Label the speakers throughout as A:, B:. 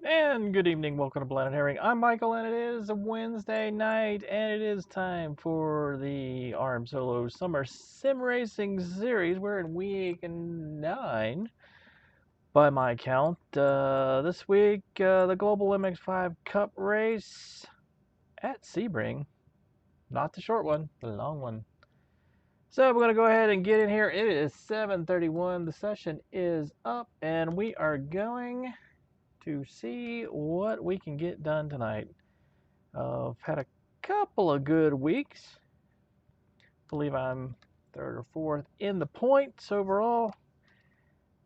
A: And good evening, welcome to planetherring. I'm Michael, and it is a Wednesday night, and it is time for the RMSOLO Summer Sim Racing Series. We're in week 9, by my count. This week, the Global MX5 Cup race at Sebring. Not the short one, the long one. So we're going to go ahead and get in here. It is 7:31. The session is up, and we are going to see what we can get done tonight. I've had a couple of good weeks. I believe I'm third or fourth in the points overall.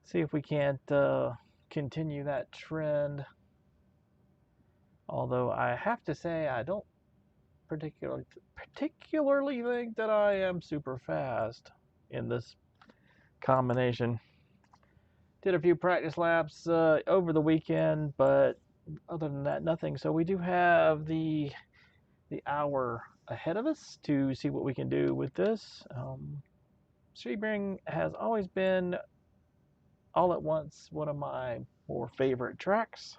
A: See if we can't continue that trend. Although I have to say I don't particularly think that I am super fast in this combination. Did a few practice laps over the weekend, but other than that, nothing. So we do have the hour ahead of us to see what we can do with this. Sebring has always been, all at once, one of my more favorite tracks,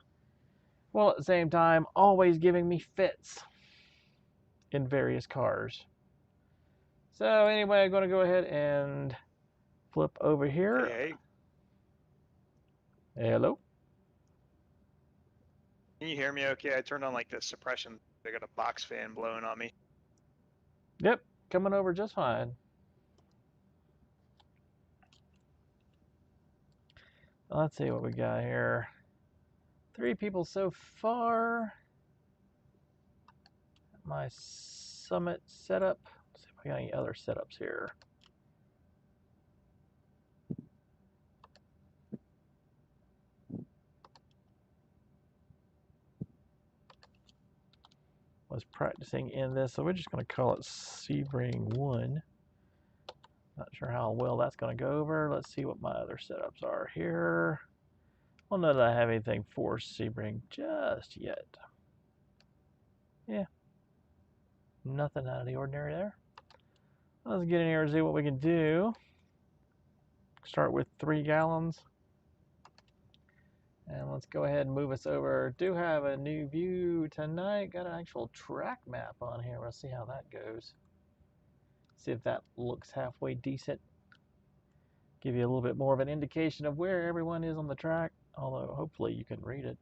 A: while at the same time always giving me fits in various cars. So anyway, I'm going to go ahead and flip over here.
B: Hey.
A: Hello?
B: Can you hear me okay? I turned on like the suppression. They got a box fan blowing on me.
A: Yep, coming over just fine. Let's see what we got here. 3 people so far. My summit setup. Let's see if I got any other setups here. Was practicing in this, so we're just going to call it Sebring 1. Not sure how well that's going to go over. Let's see what my other setups are here. Well, not that I have anything for Sebring just yet. Yeah, nothing out of the ordinary there. Let's get in here and see what we can do. Start with 3 gallons. And let's go ahead and move us over. Do have a new view tonight. Got an actual track map on here. We'll see how that goes. See if that looks halfway decent. Give you a little bit more of an indication of where everyone is on the track, although hopefully you can read it.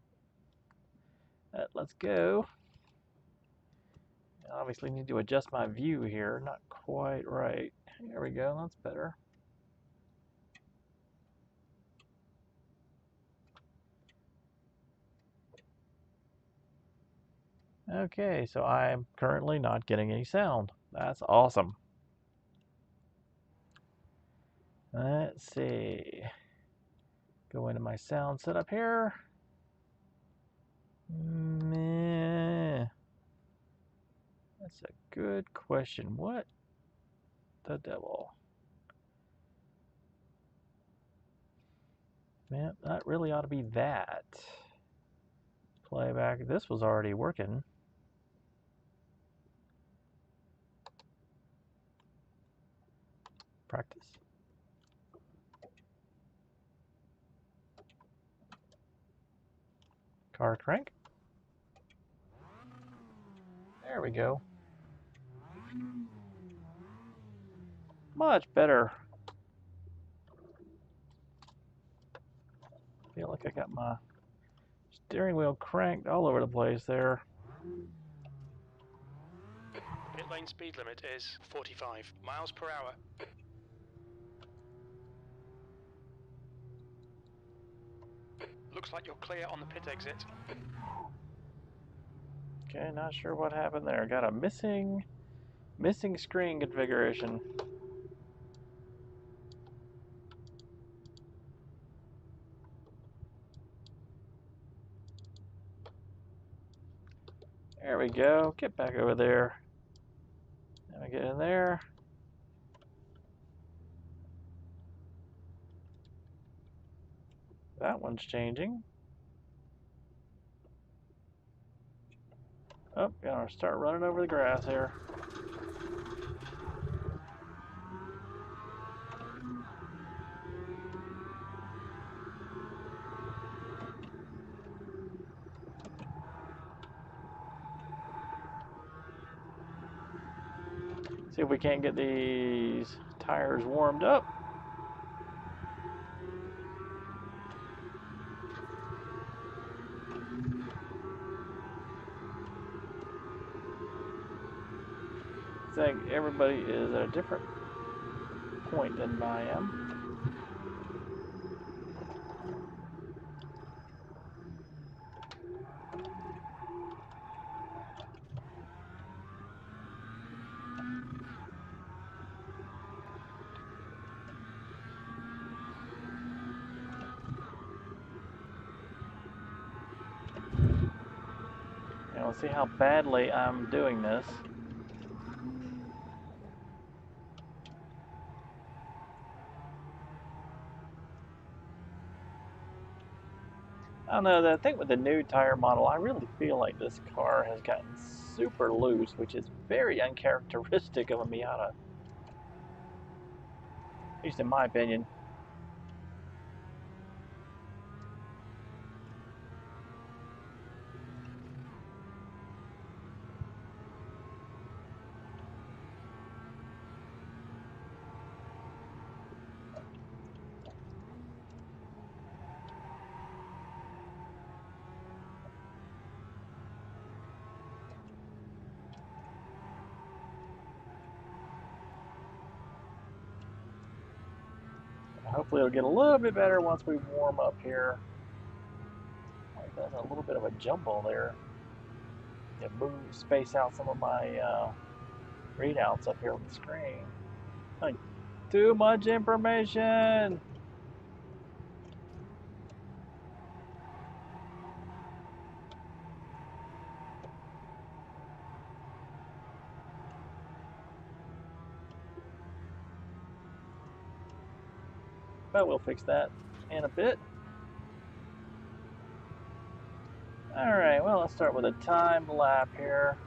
A: Let's go. Obviously need to adjust my view here. Not quite right. There we go. That's better. Okay, so I'm currently not getting any sound. That's awesome. Let's see. Go into my sound setup here. Meh. That's a good question. What the devil? Man, that really ought to be that. Playback. This was already working. Practice. Car crank. There we go. Much better. Feel like I got my steering wheel cranked all over the place there.
C: Pit lane speed limit is 45 miles per hour. Looks like you're clear on the pit exit.
A: Okay, not sure what happened there. Got a missing screen configuration. There we go. Get back over there. Let me get in there. That one's changing. Oh, gonna start running over the grass here. See if we can't get these tires warmed up. I think everybody is at a different point than I am. And we'll see how badly I'm doing this. I don't know, I think with the new tire model, I really feel like this car has gotten super loose, which is very uncharacteristic of a Miata. At least in my opinion. Hopefully it'll get a little bit better once we warm up here. Like that's a little bit of a jumble there. Yeah, space out some of my readouts up here on the screen. Like, too much information! But we'll fix that in a bit. Alright, well, let's start with a time lap here.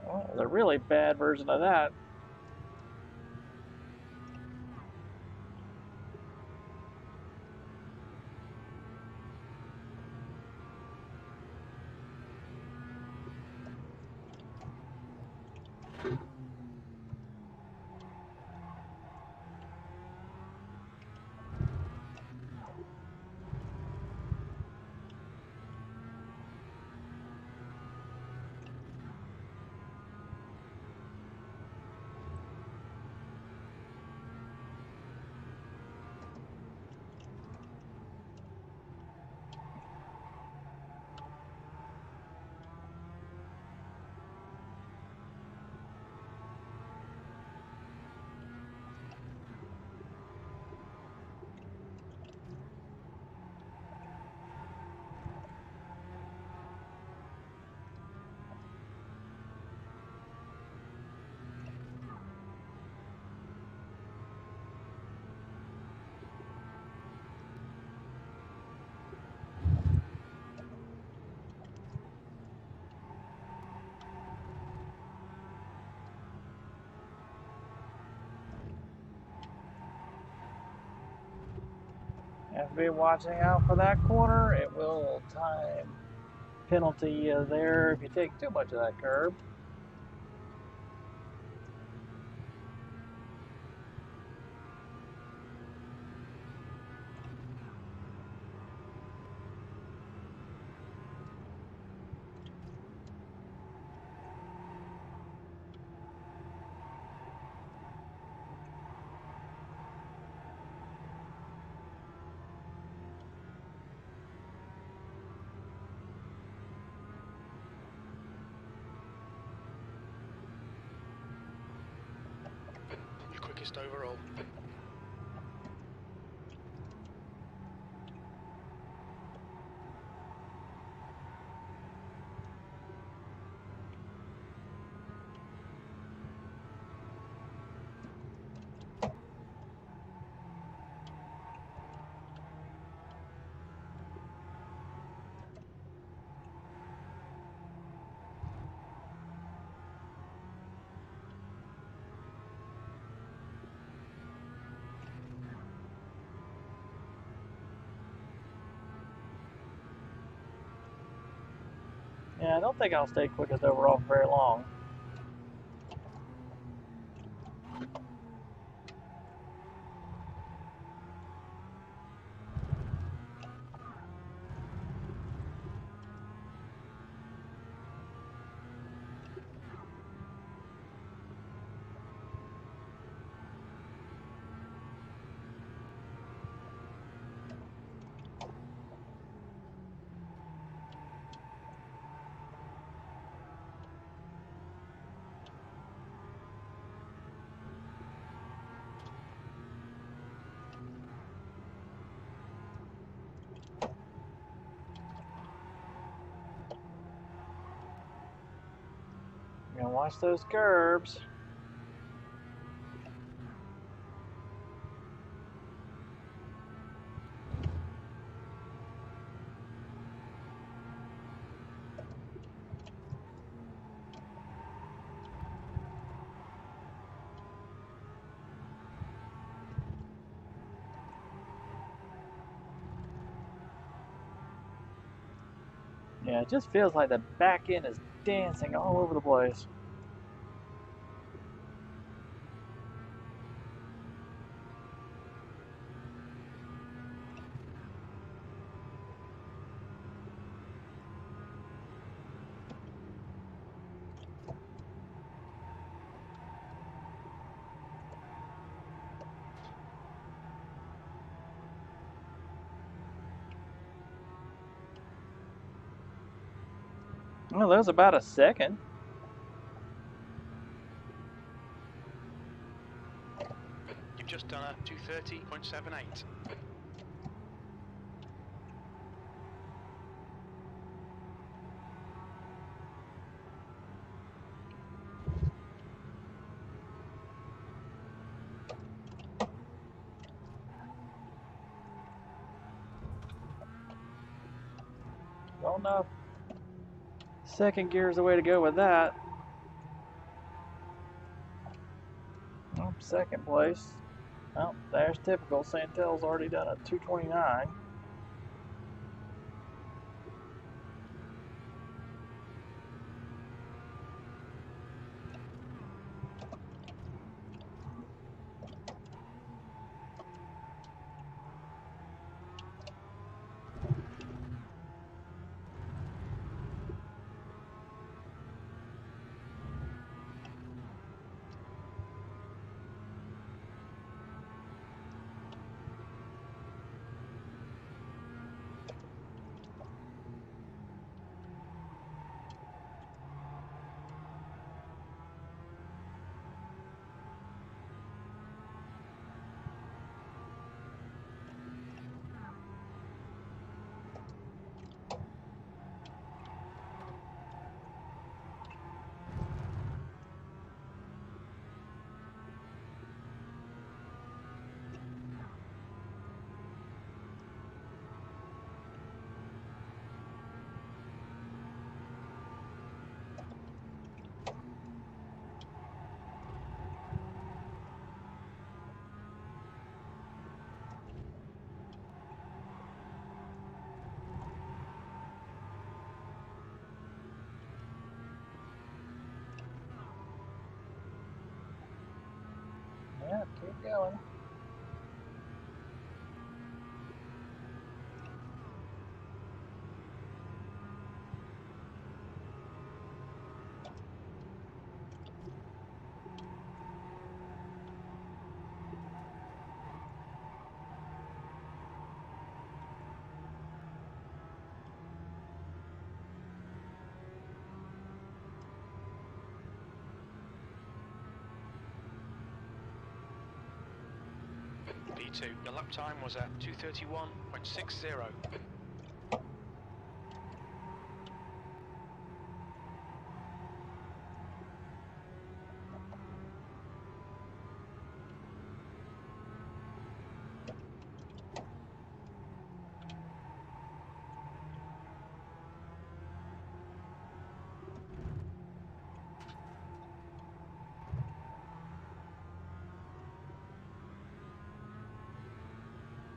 A: Well, there's a really bad version of that. Have to be watching out for that corner. It will time penalty you there if you take too much of that curb.
C: Your quickest overall.
A: Yeah, I don't think I'll stay quickest overall for very long. You know, watch those curbs. Yeah, it just feels like the back end is dancing all over the place. Well, there's about a second.
C: You've just done a 2:30.78.
A: Don't know if second gear is the way to go with that. Oh, second place. Oh, there's typical. Santel's already done a 2:29. Yeah, keep going.
C: P2, your lap time was at 2:31.60.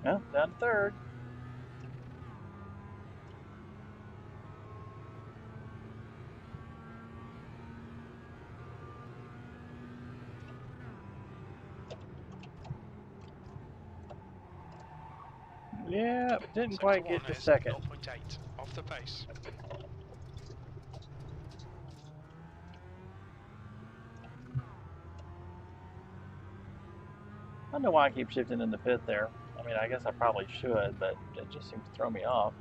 A: Well, down to third. Yeah, didn't
C: Sector
A: quite
C: 1
A: get to
C: is
A: second.
C: 0.8 off the pace.
A: I don't know why I keep shifting into fifth there. I mean, I guess I probably should, but it just seems to throw me off.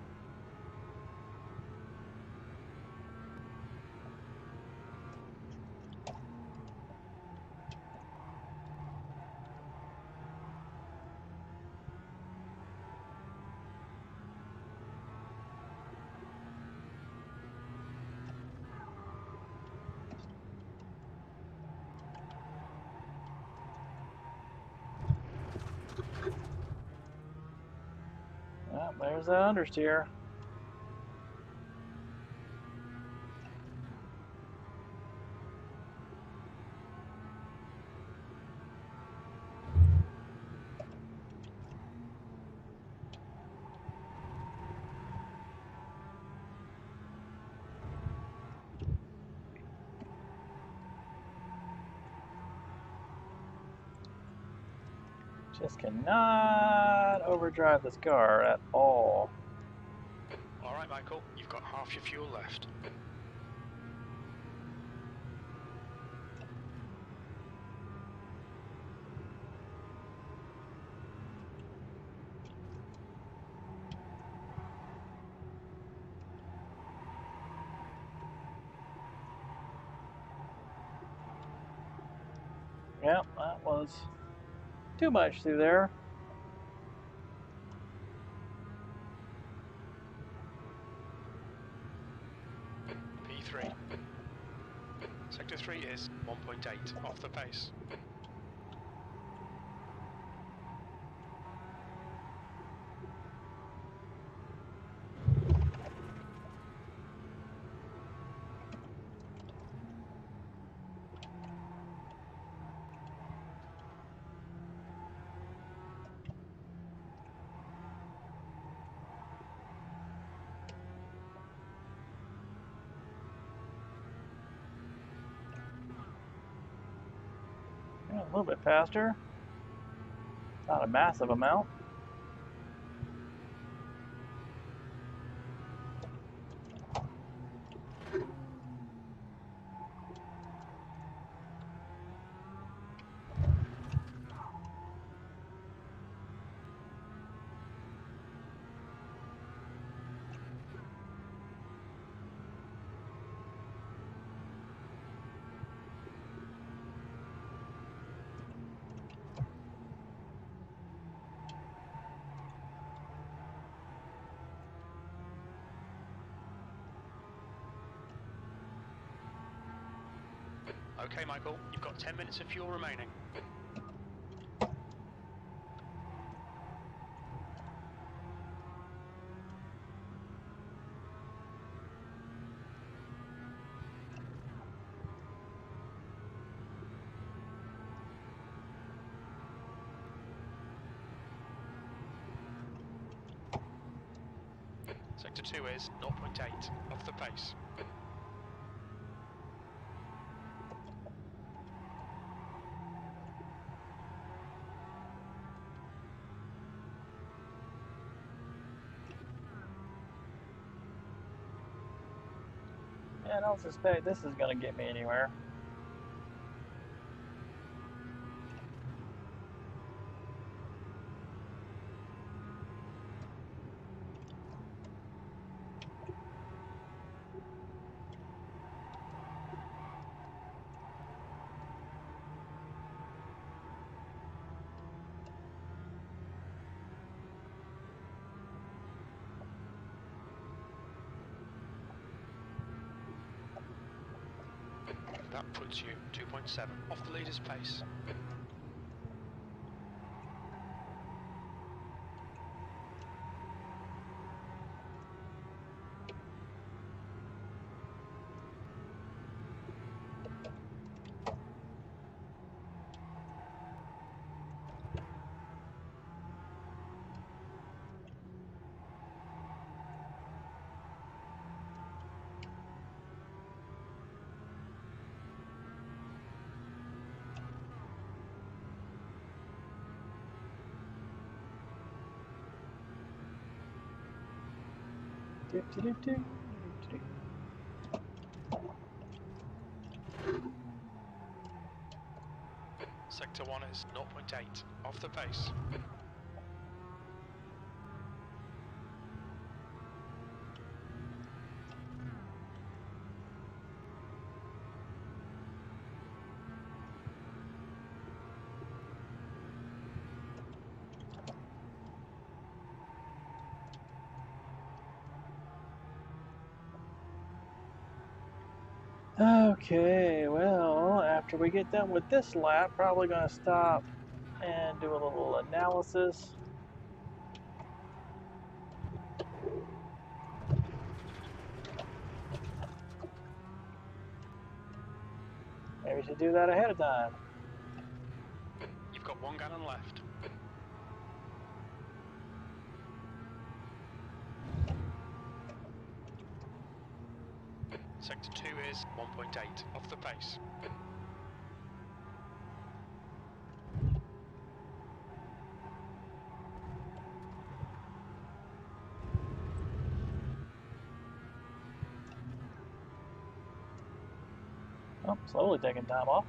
A: Well, there's the understeer. Just cannot overdrive this car at all.
C: Alright, Michael, you've got half your fuel left.
A: Yep, that was too much through there.
C: P3. Sector 3 is 1.8 off the pace.
A: Yeah, a little bit faster. Not a massive amount.
C: Okay, Michael, you've got 10 minutes of fuel remaining. Sector 2 is 0.8 off the pace.
A: Yeah, I don't suspect this is going to get me anywhere.
C: That puts you 2.7 off the leader's pace. Sector 1 is 0.8 off the pace.
A: Okay, well, after we get done with this lap, probably going to stop and do a little analysis. Maybe we should do that ahead of time.
C: You've got 1 gallon left. Sector 2 is 1.8 off the pace.
A: Oh, slowly taking time off.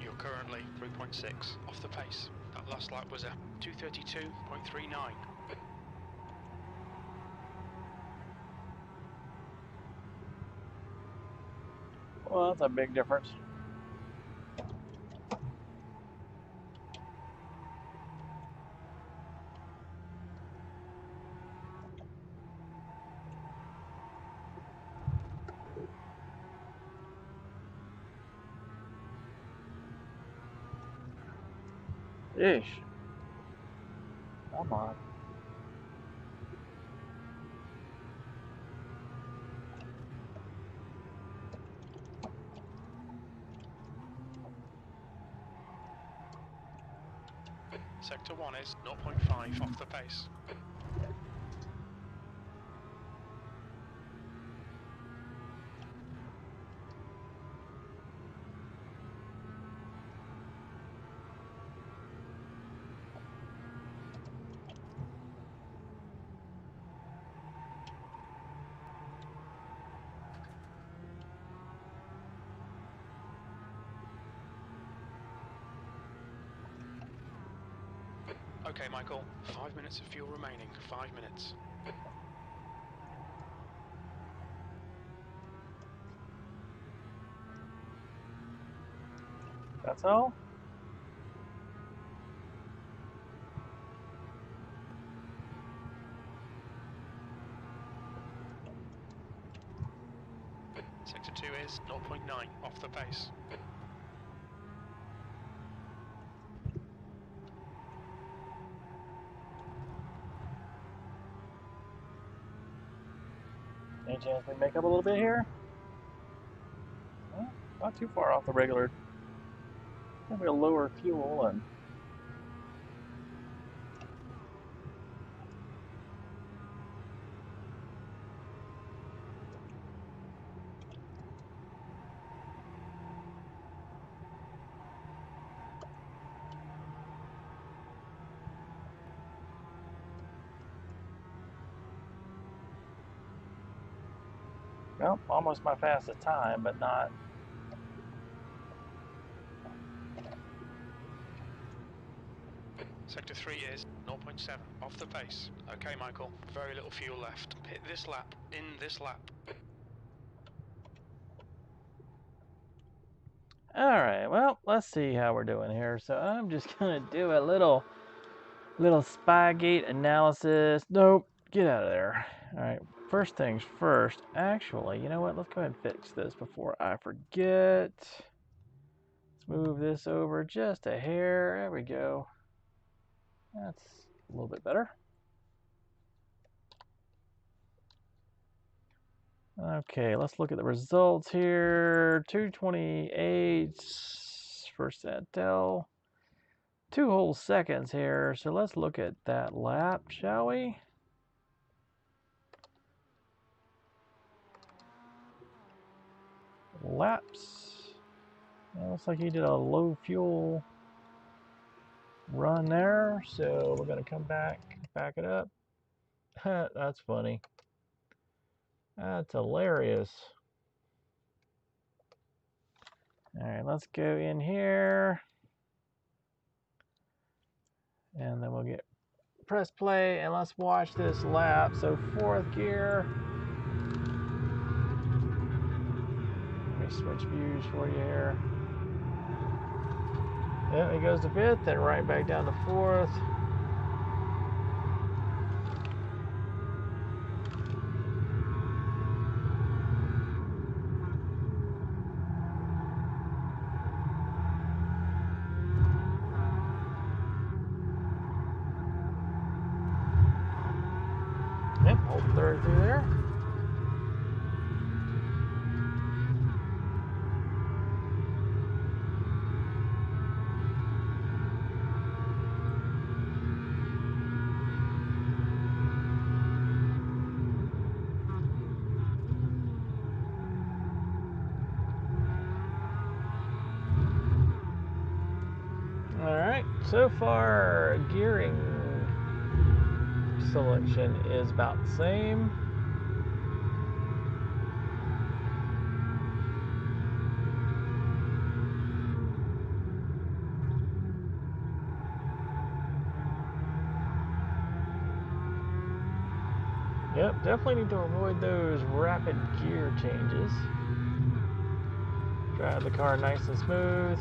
C: You're currently 3.6 off the pace. That last lap was a 2:32.39.
A: Well, that's a big difference. Yeesh. Come on.
C: Sector 1 is 0.5 off the pace. Okay, Michael, 5 minutes of fuel remaining. 5 minutes.
A: That's all?
C: Sector 2 is 0.9 off the pace.
A: Any chance we make up a little bit here? Well, not too far off the regular. Maybe a lower fuel and well, almost my fastest time, but not.
C: Sector 3 is 0.7 off the pace. Okay, Michael, very little fuel left. Hit this lap, in this lap.
A: Alright, well, let's see how we're doing here. So I'm just gonna do a little Spygate analysis. Nope, get out of there. Alright, first things first. Actually, you know what? Let's go ahead and fix this before I forget. Let's move this over just a hair. There we go. That's a little bit better. Okay, let's look at the results here. 2:28 first set tell. 2 whole seconds here. So let's look at that lap, shall we? Laps. It looks like he did a low fuel run there. So we're going to come back it up. That's funny. That's hilarious. All right, let's go in here. And then we'll get press play and let's watch this lap. So 4th gear. Let me switch views for you here. Yep, he goes to 5th, then right back down to 4th. Yep, hold 3rd through there. Alright, so far gearing selection is about the same. Yep, definitely need to avoid those rapid gear changes. Drive the car nice and smooth.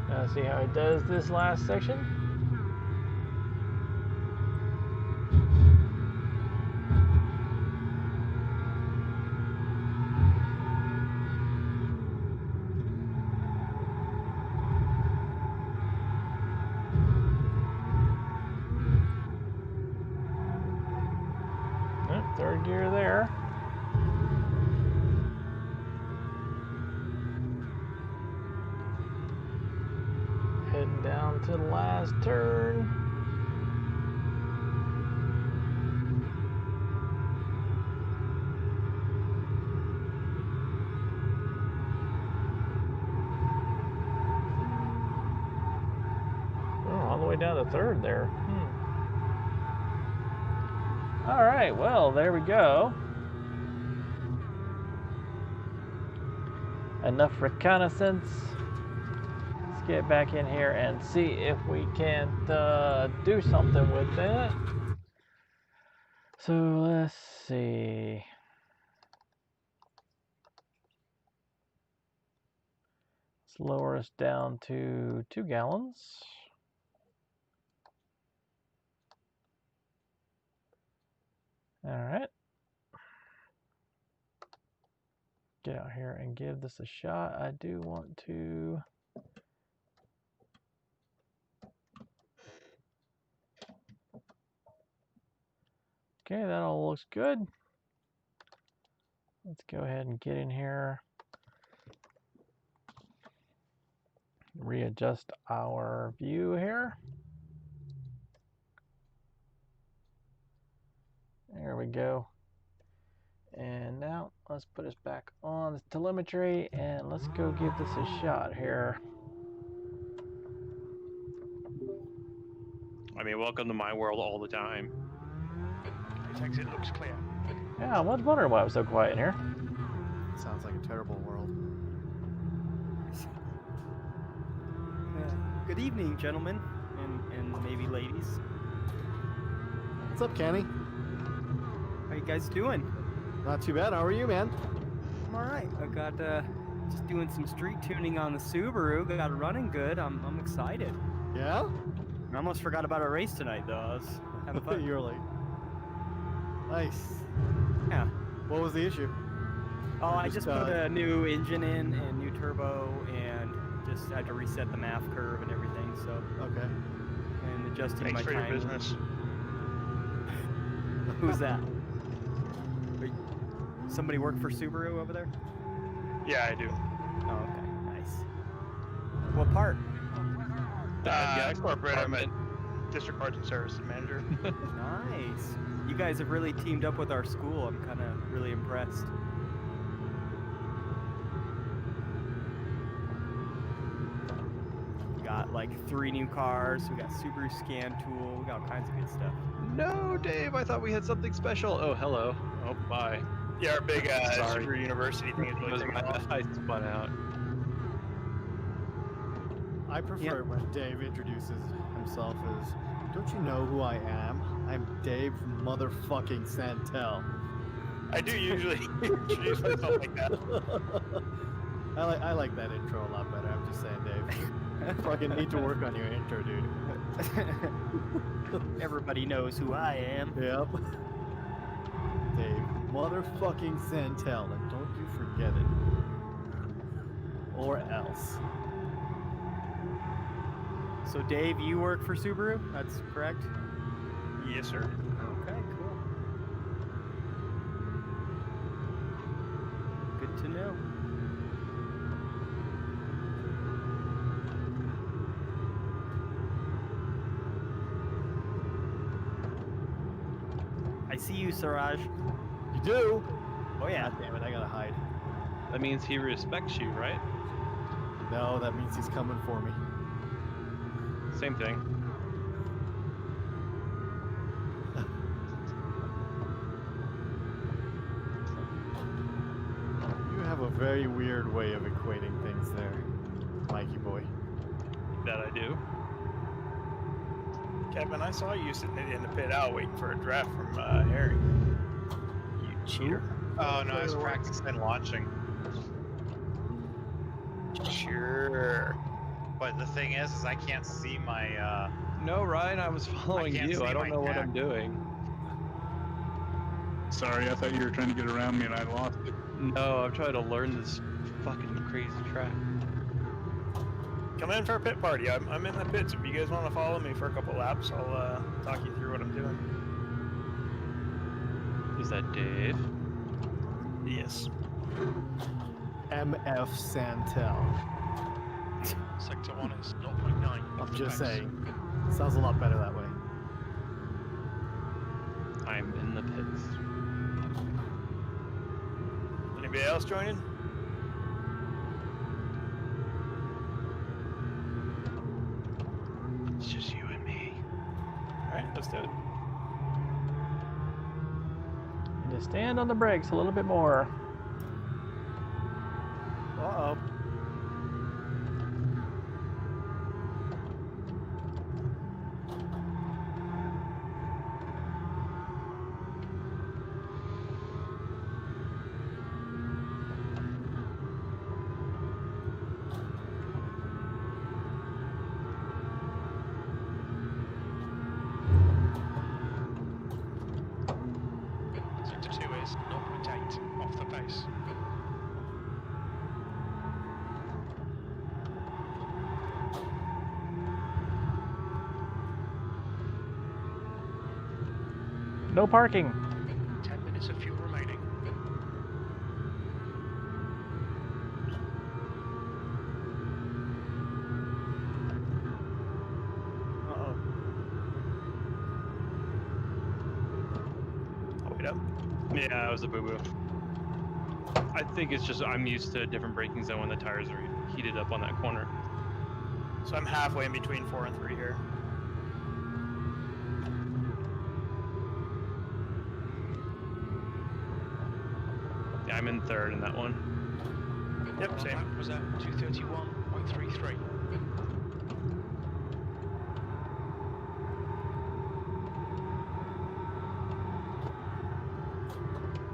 A: Now see how he does this last section. Yep, 3rd gear there. Heading down to the last turn. Oh, all the way down to 3rd there. All right, well, there we go. Enough reconnaissance. Let's get back in here and see if we can't do something with that. So let's see. Let's lower us down to 2 gallons. All right. Get out here and give this a shot. I do want to. Okay, that all looks good. Let's go ahead and get in here. Readjust our view here. There we go. And now let's put us back on the telemetry and let's go give this a shot here.
D: I mean, welcome to my world all the time.
C: Its exit looks clear.
A: Yeah, I was wondering why it was so quiet in here.
E: Sounds like a terrible world.
F: Good evening, gentlemen, and maybe ladies.
E: What's up, Kenny?
F: How you guys doing?
E: Not too bad. How are you, man?
F: I'm all right. I got just doing some street tuning on the Subaru. Got it running good. I'm excited.
E: Yeah?
F: I almost forgot about our race tonight, though. I was having fun.
E: You're like, nice.
F: Yeah.
E: What was the issue?
F: Oh, I
E: Just,
F: just put a new engine in and new turbo, and just had to reset the MAF curve and everything. So.
E: Okay.
F: And the adjusting
B: Thanks
F: my
B: for your
F: timing.
B: business.
F: Who's that? Wait, somebody work for Subaru over there?
B: Yeah, I do.
F: Oh, okay, nice. What part?
D: Yeah,
B: Corporate. I'm a
D: department.
B: district parts and services manager.
F: Nice. You guys have really teamed up with our school. I'm kind of really impressed. We got like 3 new cars. We got Subaru scan tool. We got all kinds of good stuff.
D: No, Dave, I thought we had something special. Oh, hello. Oh, bye.
B: Yeah, our big
D: Sorry.
B: Subaru University thing is
D: It
B: really
D: was
B: taking
D: my,
B: off.
D: I spun out.
E: I prefer when Dave introduces himself as, don't you know who I am? I'm Dave motherfucking Santel.
B: I do usually introduce myself like that.
E: I like that intro a lot better. I'm just saying, Dave. You fucking need to work on your intro, dude.
F: Everybody knows who I am.
E: Yep. Dave motherfucking Santel, and don't you forget it. Or else.
F: So Dave, you work for Subaru? That's correct?
B: Yes, sir.
F: Okay, cool. Good to know. I see you, Siraj.
E: You do?
F: Oh yeah.
E: God damn it, I gotta hide.
D: That means he respects you, right?
E: No, that means he's coming for me.
D: Same thing.
E: You have a very weird way of equating things there, Mikey boy.
D: That I do.
B: Kevin, I saw you sitting in the pit out waiting for a draft from Harry. You cheater.
G: Oh no, I was practicing launching.
B: Sure.
G: But the thing is I can't see my.
D: No, Ryan, I was following
G: can't
D: you.
G: see
D: I don't
G: my
D: know what
G: deck.
D: I'm doing.
H: Sorry, I thought you were trying to get around me and I lost it.
D: No, I'm trying to learn this fucking crazy track.
B: Come in for a pit party. I'm in the pits. If you guys want to follow me for a couple laps, I'll talk you through what I'm doing.
D: Is that Dave?
B: Yes.
E: MF Santel.
C: Sector 1 is 0.9.
E: I'm just saying. Sounds a lot better that way.
D: I'm in the pits.
B: Anybody else joining?
D: It's just you and me.
B: Alright, let's do it.
A: And just stand on the brakes a little bit more.
E: Uh-oh.
C: Sector 2 is 0.8 off the pace.
A: No parking.
C: 10 minutes of fuel remaining.
E: Uh-oh.
B: I'll wait up.
D: Yeah, it was a boo-boo. I think it's just I'm used to a different braking zone when the tires are heated up on that corner.
B: So I'm halfway in between 4 and 3 here.
D: Yeah, I'm in third in that one.
B: Yep,
C: One
B: same.
C: lap was at 231.33.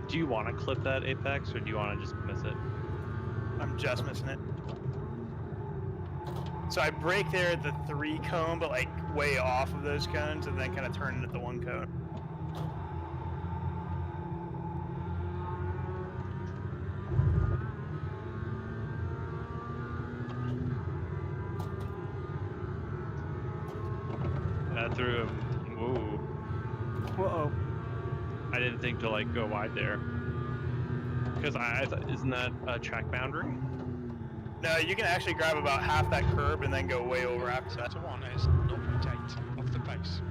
D: Do you want to clip that apex or do you want to just miss it?
B: I'm just missing it. So I brake there at the 3 cone, but like way off of those cones, and then kind of turn it at the 1 cone.
D: through him. Whoa.
F: Whoa.
D: I didn't think to like go wide there. Because I thought, isn't that a track boundary?
B: No, you can actually grab about half that curb and then go way over after that.
C: Sector 1 is 0.8 off the pace.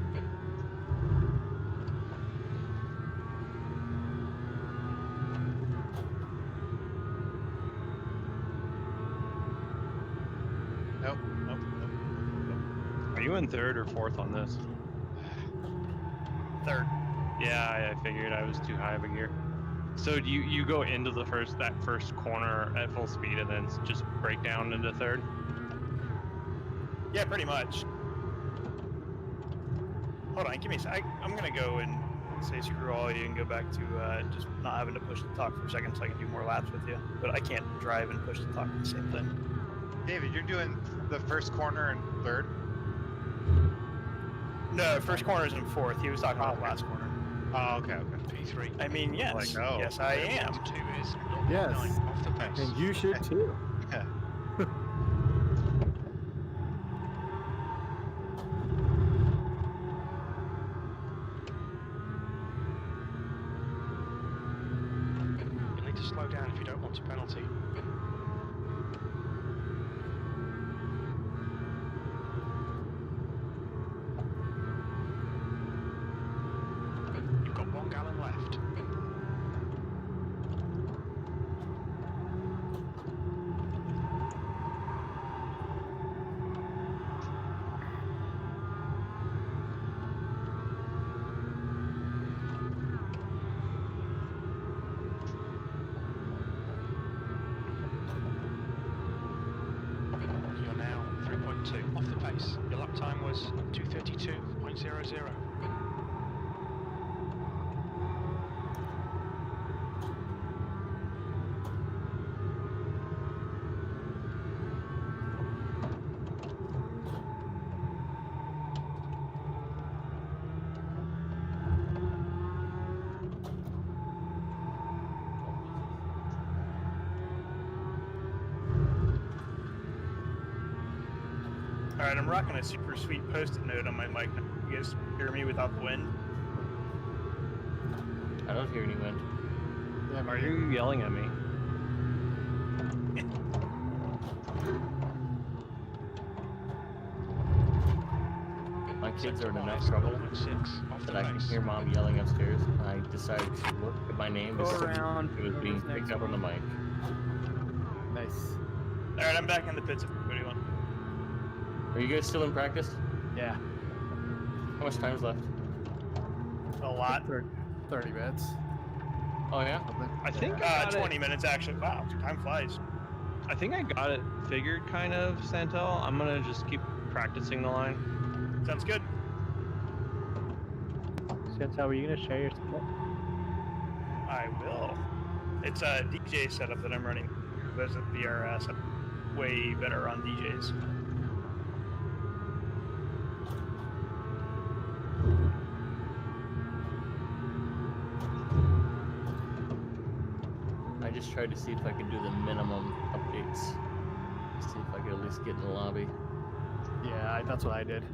G: Nope, nope, nope, nope.
D: Are you in third or fourth on this?
B: Third.
D: Yeah, I figured I was too high of a gear. So do you go into the that first corner at full speed and then just break down into third?
B: Yeah, pretty much. Hold on, give me a sec. I'm gonna go and say screw all of you and go back to just not having to push the talk for a second so I can do more laps with you. But I can't drive and push the talk at the same thing.
G: David, you're doing the first corner and third?
B: No, first corner is in fourth. He was talking about the last corner.
G: Oh, okay, okay.
C: P3.
B: I mean, yes.
G: Like, oh.
B: Yes, I am.
C: Sector 2 is 0.9
E: Yes.
C: off the pace.
E: And you should too.
G: Yeah.
C: You'll need to slow down if you don't want a penalty. You've got 1 gallon left. You're now 3.2 off the pace. Your lap time was 2:32.00.
B: Alright, I'm rocking a super sweet post-it note on my mic. You guys hear me without the wind?
I: I don't hear any wind.
E: Yeah,
D: Are you yelling at me?
I: My kids are in
C: Sector 1
I: enough
C: is
I: trouble
C: 0.6 off the
I: that I can
C: pace.
I: hear mom yelling upstairs. I decided to look at my name
F: Go
I: to see
F: around.
I: if it was being picked up on the mic.
E: Nice.
B: Alright, I'm back in the pits if anybody wants.
I: Are you guys still in practice?
E: Yeah.
I: How much time's left?
B: A lot.
E: 30 minutes.
I: Oh yeah?
D: I think I got
B: 20 minutes actually. Wow, time flies.
D: I think I got it figured kind of, Santel. I'm gonna just keep practicing the line.
B: Sounds good.
A: Chantal, were you gonna share your split?
B: I will. It's a DJ setup that I'm running. There's a VRS. I'm way better on DJs.
I: I just tried to see if I could do the minimum updates. See if I could at least get in the lobby.
E: Yeah, that's what I did.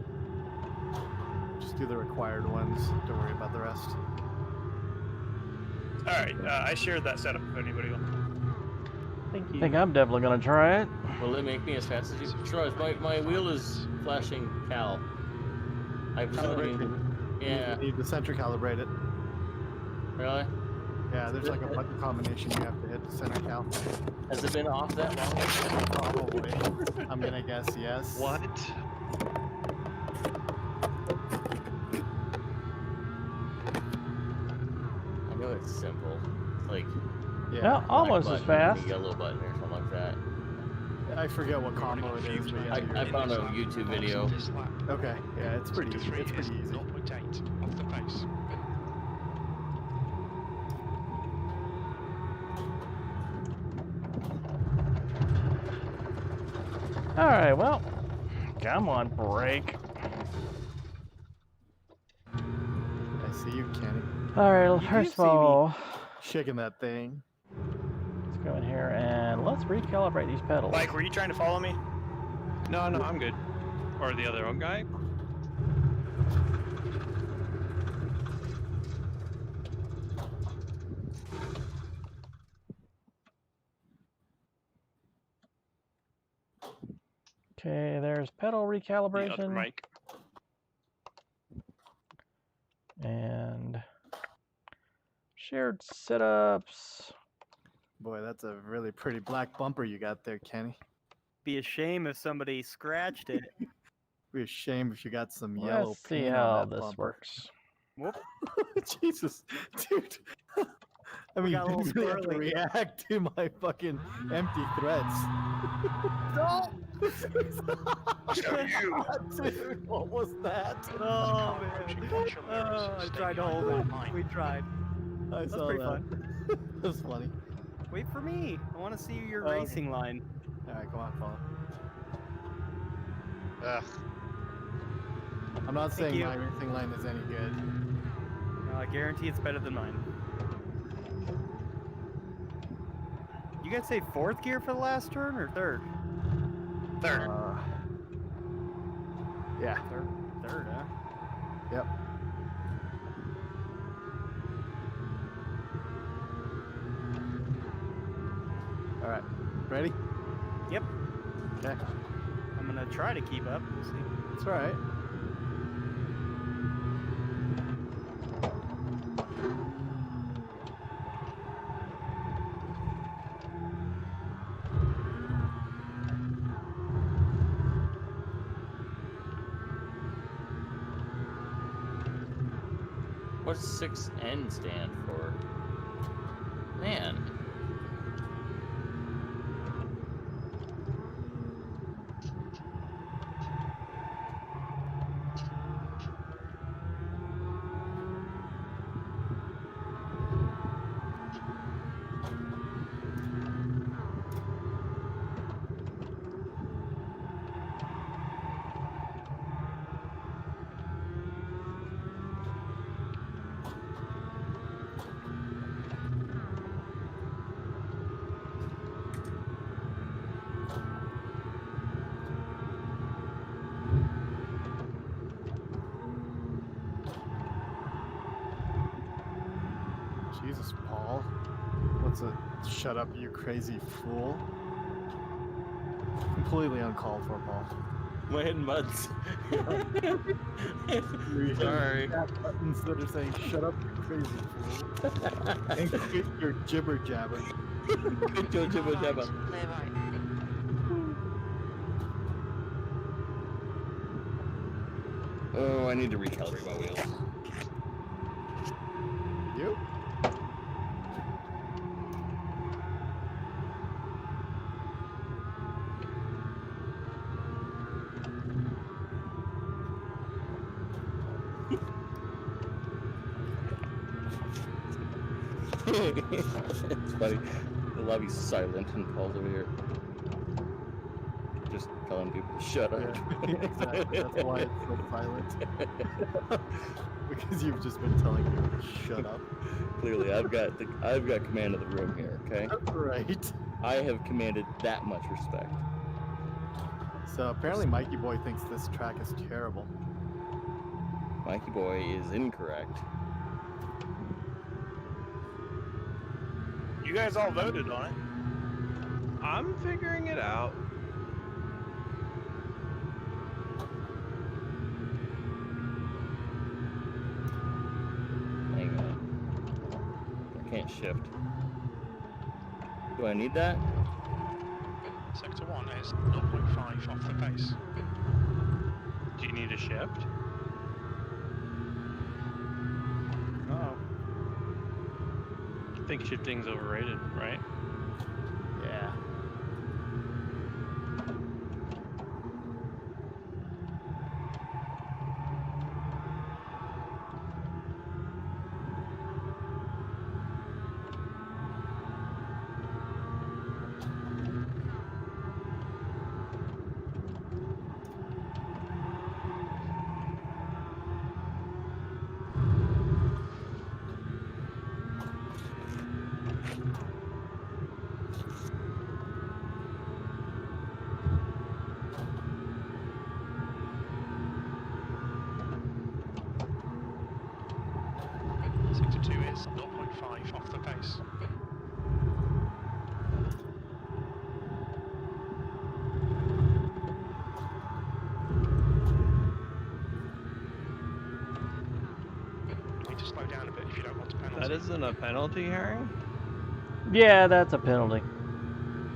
E: Just do the required ones. Don't worry about the rest.
B: Alright, I shared that setup if anybody wants.
A: I think I'm definitely gonna try it.
I: Will it make me as fast as you? Sure, my wheel is flashing Cal. I presume. Yeah.
E: You need to center calibrate it.
I: Really?
E: Yeah, there's like a button combination you have to hit to center cal.
I: Has it been off that long?
E: Probably. I'm gonna guess yes.
D: What?
I: I know it's simple. It's like
A: Yeah, almost as
I: black button and
A: fast.
I: a yellow button or something like that.
E: I forget what combo it is. But yeah,
I: I found a YouTube video.
E: Okay, yeah, it's pretty
C: Sector 3
E: easy. It's
C: is
E: pretty easy.
C: 0.8 off the pace.
A: Alright, well, come on, break.
E: I see you, Kenny.
A: Alright,
E: You
A: first
E: see
A: of
E: me.
A: all,
E: Shaking that thing.
A: let's go in here and let's recalibrate these pedals.
B: Mike, were you trying to follow me?
D: No, I'm good. Or the other one guy?
A: Okay, there's pedal
D: The other
A: recalibration
D: mic.
A: and shared setups.
E: Boy, that's a really pretty black bumper you got there, Kenny.
F: Be a shame if somebody scratched it.
E: Be a shame if you got some yellow
A: Let's see
E: paint
A: how
E: on that
A: this
E: bumper.
A: works.
F: Whoop.
E: Jesus, dude. I mean,
F: got a
E: you
F: little
E: didn't really have to
F: squirrely.
E: react to my fucking empty threats. No! Dude, what was that?
F: Oh,
C: Car
F: man.
C: approaching, watch your mirrors.
F: Oh, I
C: Stay
F: tried to
C: behind
F: hold
C: the
F: it.
C: white line.
F: We tried.
E: I
F: That's
E: saw
F: pretty
E: that.
F: fun.
E: That was funny.
F: Wait for me. I want to see your
E: Okay.
F: racing line.
E: Alright, come on, follow.
G: Ugh.
E: I'm not saying
F: you.
E: my racing line is any good.
F: I guarantee it's better than mine. You guys say fourth gear for the last turn or third?
G: Third.
E: Yeah.
F: Third, huh?
E: Yep. Alright. Ready?
F: Yep.
E: Okay.
F: I'm gonna try to keep up. We'll see.
E: It's alright.
I: What's 6N stand for? Man.
E: Jesus, Paul. What's a shut up, you crazy fool? Completely uncalled for, Paul.
I: My head muds.
E: Sorry. Buttons that are saying "shut up, you crazy fool," and quit your jibber jabber.
I: Quit your jibber jabber.
J: Clear right.
I: Oh, I need to recalibrate my wheels.
E: You?
I: It's funny. The lobby's silent and Paul's over here just telling people to shut up.
E: Yeah, exactly. That's why it's so silent. Because you've just been telling people to shut up.
I: Clearly, I've got command of the room here. Okay,
E: Right.
I: I have commanded that much respect.
E: So apparently, Mikey Boy thinks this track is terrible.
I: Mikey Boy is incorrect.
B: You guys all voted on it.
D: I'm figuring it out.
I: Hang on. I can't shift. Do I need that?
C: Sector 1 is 0.5 off the pace.
D: Do you need a shift?
F: Uh-oh.
D: I think shifting's overrated, right?
E: Yeah.
C: Sector 2 is 0.5 off the pace. You need to slow down a bit if you don't want to penalty.
D: That isn't a penalty, Harry?
A: Yeah, that's a penalty.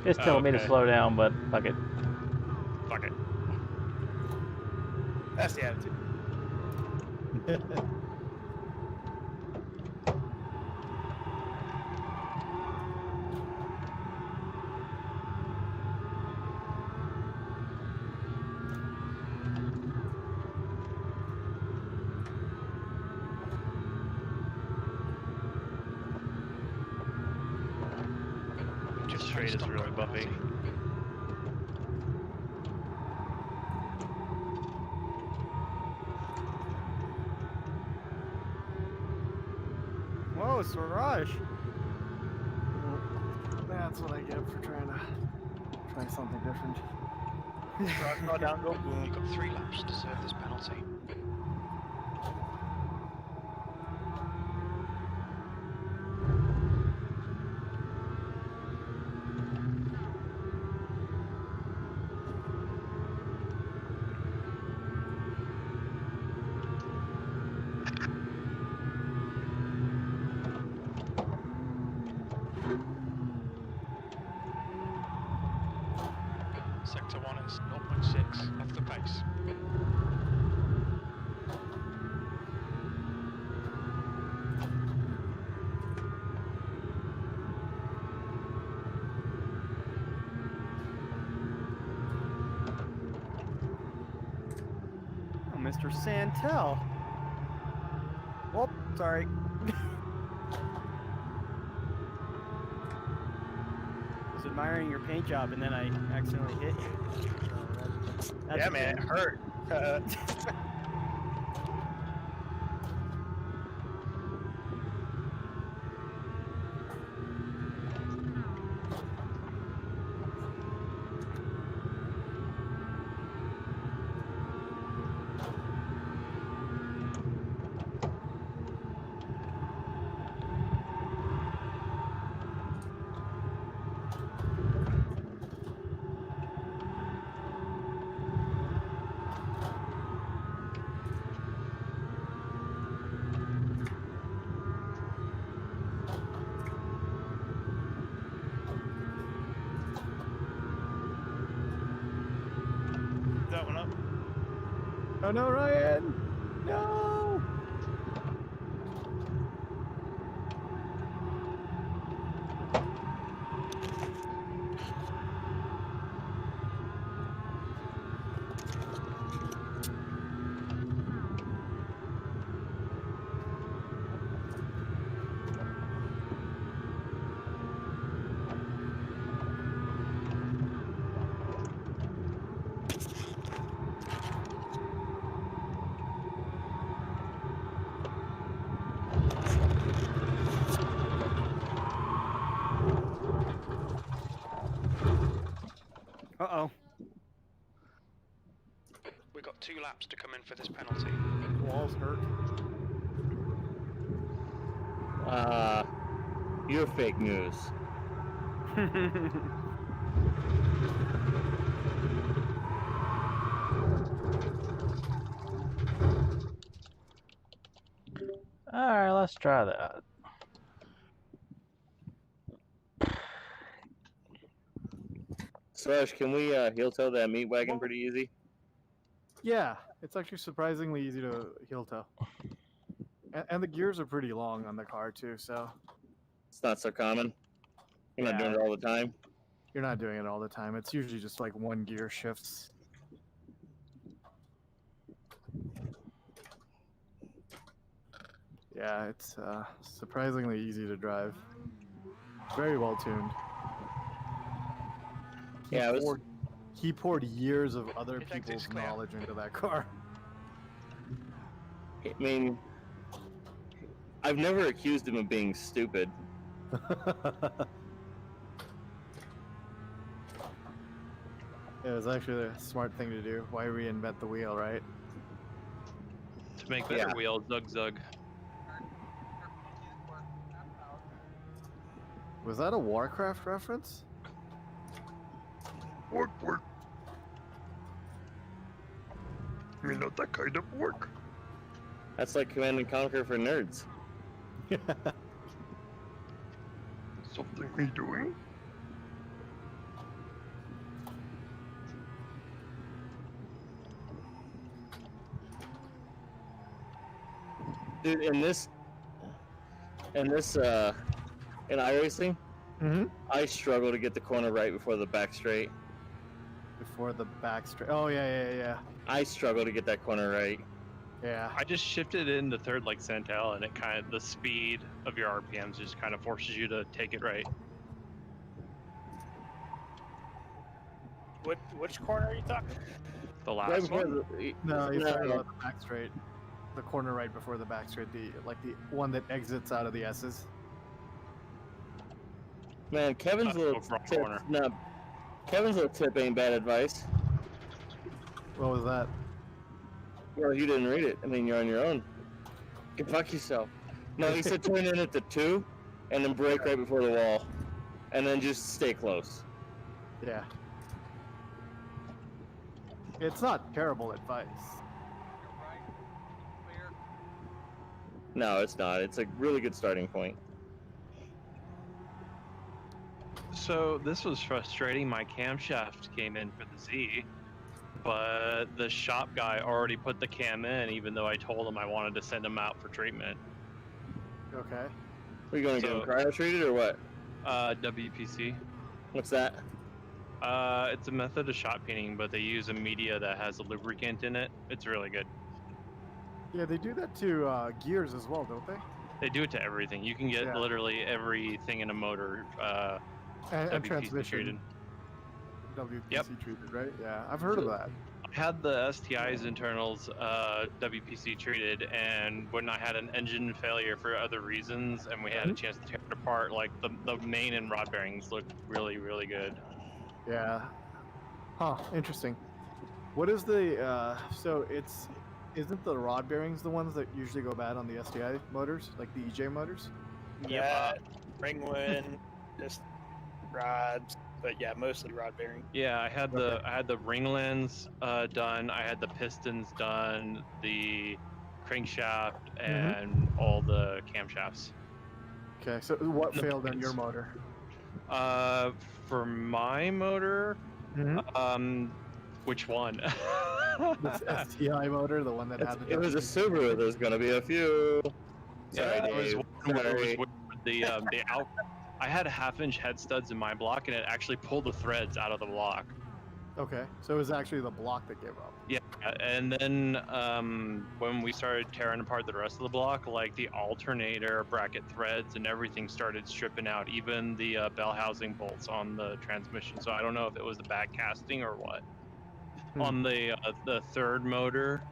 A: It's
D: Oh,
A: telling me to
D: okay.
A: slow down, but fuck it.
D: Fuck it.
B: That's the attitude.
C: Just
D: Straight is
C: stop
D: really
C: road
D: bumpy.
C: penalty.
F: Whoa, Siraj.
E: That's what I get for trying to try something different.
B: Draw down, go boom.
C: You've got 3 laps to serve this penalty. Sector 1 is 0.6 off the pace.
F: Oh, Mr. Santel. Whoop, sorry. Was admiring your paint job and then I accidentally hit you. That's
B: Yeah,
F: a
B: man, it
F: thing.
B: hurt. That one up.
E: Oh no, Ryan! No!
F: Uh-oh.
C: We've got 2 laps to come in for this penalty.
E: Walls hurt.
I: You're fake news.
A: Alright, let's try that.
I: Slash, can we heel toe that meat wagon pretty easy?
E: Yeah, it's actually surprisingly easy to heel toe. And the gears are pretty long on the car too, so
I: It's not so common. You're not doing it all the time.
E: you're not doing it all the time. It's usually just like one gear shifts. Yeah, it's surprisingly easy to drive. Very well tuned.
I: Yeah,
E: He poured years of other
C: His exit's
E: people's
C: clear.
E: knowledge into that car.
I: I mean, I've never accused him of being stupid.
E: It was actually a smart thing to do. Why reinvent the wheel, right?
D: To make better
I: Yeah.
D: wheels, zug zug.
E: Was that a Warcraft reference?
H: Work. I mean, not that kind of work.
I: That's like Command and Conquer for nerds.
H: Something me doing?
I: Dude, in iRacing,
E: Mm-hmm.
I: I struggle to get the corner right before the back straight.
E: Before the back straight. Oh, yeah.
I: I struggle to get that corner right.
E: Yeah.
D: I just shifted it into third like Santel, and it kind of, the speed of your RPMs just kind of forces you to take it right.
B: Which corner are you talking?
D: The
I: Right
D: last
I: before
D: one?
E: No, he's talking
I: no.
E: about the back straight. The corner right before the back straight. The one that exits out of the S's.
I: Man, Kevin's little
D: wrong
I: tip.
D: corner.
I: No, Kevin's little tip ain't bad advice.
E: What was that?
I: Well, you didn't read it. I mean, you're on your own. Go fuck yourself. No, he said turn in at the 2, and then brake right before the wall, and then just stay close.
E: Yeah. It's not terrible advice.
I: No, it's not. It's a really good starting point.
D: So this was frustrating. My camshaft came in for the Z, but the shop guy already put the cam in, even though I told him I wanted to send him out for treatment.
E: Okay.
I: Are you going to get him cryo treated or what?
D: WPC.
I: What's that?
D: It's a method of shot peening, but they use a media that has a lubricant in it. It's really good.
E: Yeah, they do that to gears as well, don't they?
D: They do it to everything. You can get
E: Yeah.
D: literally everything in a motor
E: And
D: WPC
E: transmission.
D: treated.
E: WPC
D: Yep.
E: treated, right? Yeah, I've heard of that.
D: I had the STI's internals WPC treated, and when I had an engine failure for other reasons, and we had a chance to tear it apart, like the main and rod bearings looked really, really good.
E: Yeah. Huh, interesting. What is the, so isn't the rod bearings the ones that usually go bad on the STI motors, like the EJ motors?
B: Yeah, Ringwind, just rods, but yeah, mostly rod bearing.
D: Yeah, I had the ring lens done. I had the pistons done, the crankshaft, and all the camshafts.
E: Okay, so what
D: The
E: failed on
D: pins.
E: your motor?
D: For my motor, which one?
E: This STI motor, the one that had the
I: It was a Subaru. There's gonna be a few.
D: Yeah,
I: Sorry,
D: it was
I: Dave.
D: one where it was
I: Sorry.
D: with the out. I had 1/2-inch head studs in my block, and it actually pulled the threads out of the block.
E: Okay, so it was actually the block that gave up.
D: Yeah, and then when we started tearing apart the rest of the block, like the alternator bracket threads and everything started stripping out, even the bell housing bolts on the transmission. So I don't know if it was the back casting or what. On the third motor,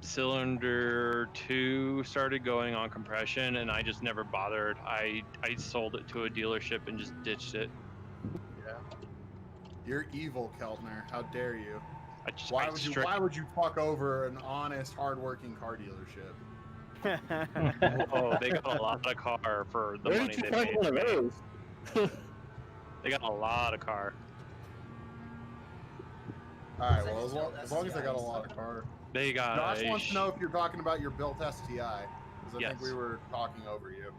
D: cylinder 2 started going on compression, and I just never bothered. I sold it to a dealership and just ditched it.
J: You're evil, Keltner. How dare you?
D: Why
J: would you fuck over an honest, hardworking car dealership?
D: Oh, they got a lot of car for the
I: Where
D: money
I: did you
D: they
I: find
D: paid.
I: one of those?
D: They got a lot of car.
J: All right, well, as long as they got a lot of car.
D: They got.
J: Josh wants to know if you're talking about your built STI, because I think we
D: Yes.
J: were talking over you.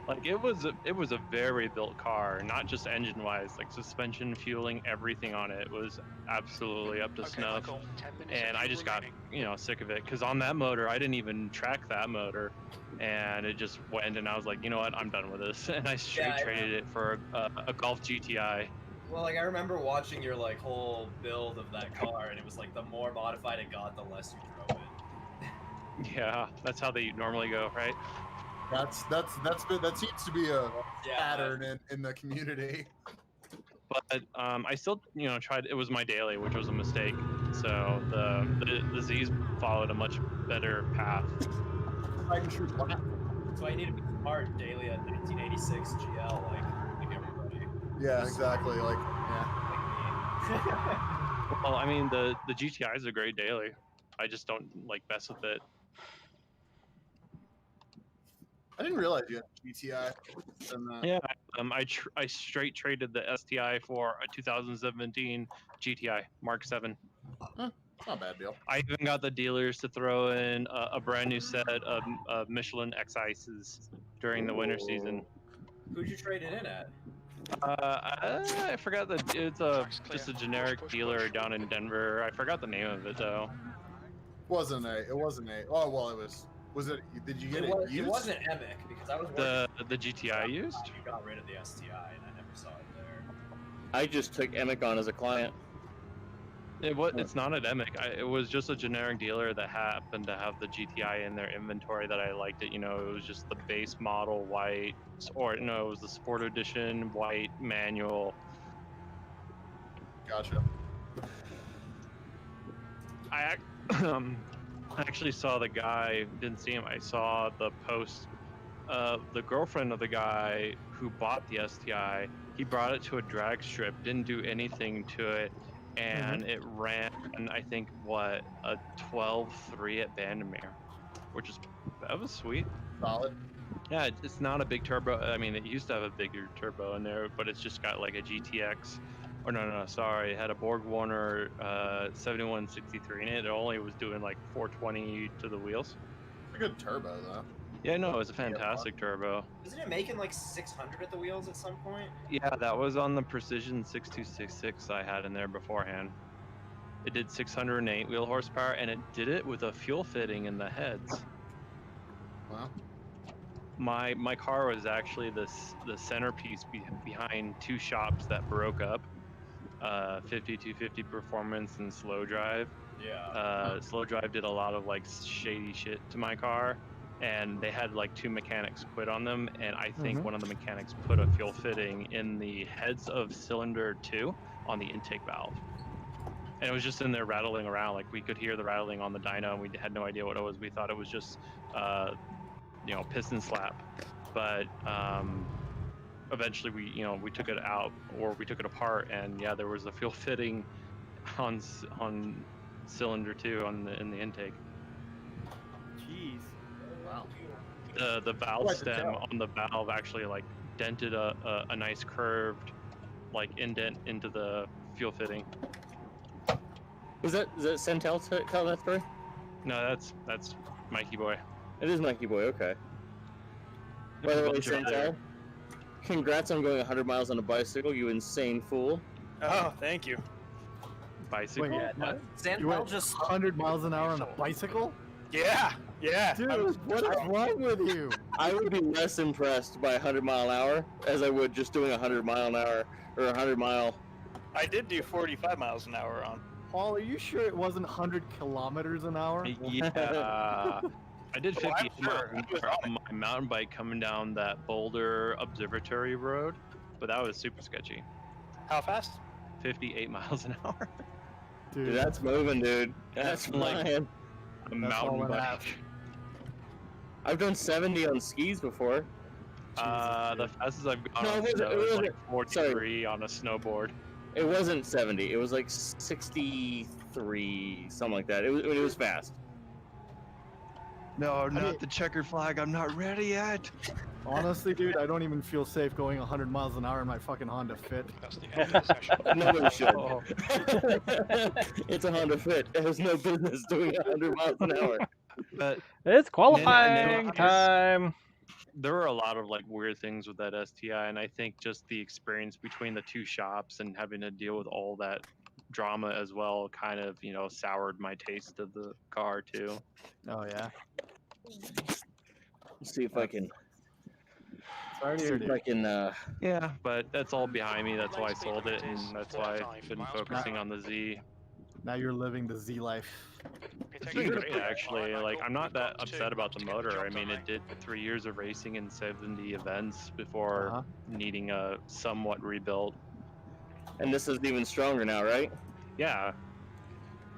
D: Like it was a very built car, not just engine wise, like suspension, fueling, everything on it was absolutely up to snuff.
C: Michael, 10 minutes
D: And
C: of
D: I
C: fuel
D: just got
C: remaining.
D: sick of it, because on that motor I didn't even track that motor, and it just went, and I was like, you know what, I'm done with this, and I straight traded it for a Golf GTI.
K: Well, like I remember watching your like whole build of that car, and it was like the more modified it got, the less you drove it.
D: Yeah, that's how they normally go, right?
J: That's good. That seems to be a pattern in the community.
D: But I still, tried. It was my daily, which was a mistake. So the Z's followed a much better path.
K: So I need to be smart daily at 1986 GL, like everybody.
J: Yeah, exactly. Like,
D: Well, I mean, the GTI is a great daily. I just don't like mess with it.
J: I didn't realize you had GTI.
D: Yeah, I straight traded the STI for a 2017 GTI Mark 7.
J: Not a bad deal.
D: I even got the dealers to throw in a brand new set of Michelin X Ices during the winter season.
K: Who'd you trade it in at?
D: I forgot it's just a generic dealer down in Denver. I forgot the name of it though.
J: It wasn't a. Oh well, it was. Was it? Did you get it used?
K: It wasn't Emic because I was
D: the GTI used.
K: You got rid of the STI and I never saw it there.
I: I just took Emic on as a client.
D: It's not an Emic. It was just a generic dealer that happened to have the GTI in their inventory that I liked it. You know, it was just the base model white, or no, it was the Sport Edition white manual.
J: Gotcha.
D: I actually saw the guy, didn't see him. I saw the post. The girlfriend of the guy who bought the STI, he brought it to a drag strip, didn't do anything to it, and it ran, I think, what, a 12.3 at Vandermeer, that was sweet.
J: Solid.
D: Yeah, it's not a big turbo. I mean, it used to have a bigger turbo in there, but it's just got like a GTX. Or no, sorry, it had a Borg Warner 7163 in it. It only was doing like 420 to the wheels.
J: It's a good turbo though.
D: Yeah, no, it was a fantastic turbo.
K: Isn't it making like 600 at the wheels at some point?
D: Yeah, that was on the Precision 6266 I had in there beforehand. It did 608 wheel horsepower, and it did it with a fuel fitting in the heads.
J: Wow.
D: My car was actually the centerpiece behind two shops that broke up. 5250 Performance and Slow Drive.
K: Yeah.
D: Slow Drive did a lot of like shady shit to my car, and they had like two mechanics quit on them, and I think one of the mechanics put a fuel fitting in the heads of cylinder 2 on the intake valve. And it was just in there rattling around. Like, we could hear the rattling on the dyno, and we had no idea what it was. We thought it was just piston slap. But eventually we took it out, or we took it apart, and yeah, there was a fuel fitting on cylinder 2 in the intake.
F: Jeez.
J: Wow.
D: The valve stem on the valve actually like dented a nice curved like indent into the fuel fitting.
I: Is that Centel tell that story?
D: No, that's Mikey Boy.
I: It is Mikey Boy. Okay. By the way, Centel, congrats on going 100 miles on a bicycle, you insane fool.
B: Oh, thank you.
D: Bicycle?
E: Wait,
K: what?
E: You went just 100 miles an hour on a bicycle?
B: Yeah.
E: Dude, what is wrong with you?
I: I would be less impressed by 100 mile an hour as I would just doing 100 mile an hour or 100 mile.
B: I did do 45 miles an hour on.
E: Paul, are you sure it wasn't 100 kilometers an hour?
D: Yeah. I did 50
B: sure.
D: on my mountain bike coming down that Boulder Observatory Road, but that was super sketchy.
B: How fast?
D: 58 miles an hour.
I: Dude, that's moving, dude. That's
D: like
I: flying.
D: a mountain bike.
I: I've done 70 on skis before.
D: The fastest I've gone
I: No,
D: on
I: it
D: snow is
I: wasn't-
D: like 43 on a snowboard.
I: It wasn't 70. It was like 63, something like that. It was fast.
H: No, not the checkered flag. I'm not ready yet.
E: Honestly, dude, I don't even feel safe going 100 miles an hour in my fucking Honda Fit.
C: That's the end of the session.
I: Nobody should.
D: Oh.
I: It's a Honda Fit. It has no business doing 100 miles an hour.
D: But
A: It's qualifying
D: and then
A: time.
D: there were a lot of like weird things with that STI, and I think just the experience between the two shops and having to deal with all that drama as well kind of soured my taste of the car too.
E: Oh, yeah.
I: Let's see if I can.
E: Sorry to
I: See
E: hear,
I: if
E: dude.
I: I can.
D: Yeah, but that's all behind me. That's why I sold it, and that's why I've been focusing on the Z.
E: Now you're living the Z life.
D: It's been great, actually. Like, I'm not that upset about the motor. I mean, it did 3 years of racing and 70 events before needing a somewhat rebuild.
I: And this is even stronger now, right?
D: Yeah.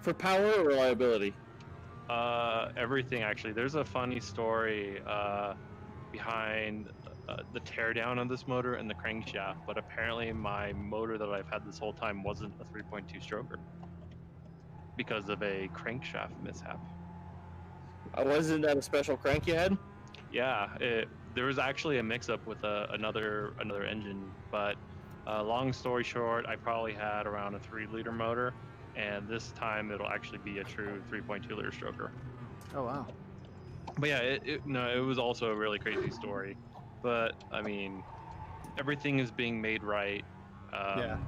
I: For power or reliability?
D: Everything, actually. There's a funny story behind the teardown of this motor and the crankshaft, but apparently my motor that I've had this whole time wasn't a 3.2 stroker because of a crankshaft mishap.
I: Wasn't that a special crank you had?
D: Yeah, there was actually a mix-up with another engine, but long story short, I probably had around a 3-liter motor, and this time it'll actually be a true 3.2-liter stroker.
E: Oh wow.
D: But yeah, it was also a really crazy story. But I mean, everything is being made right.
E: Yeah.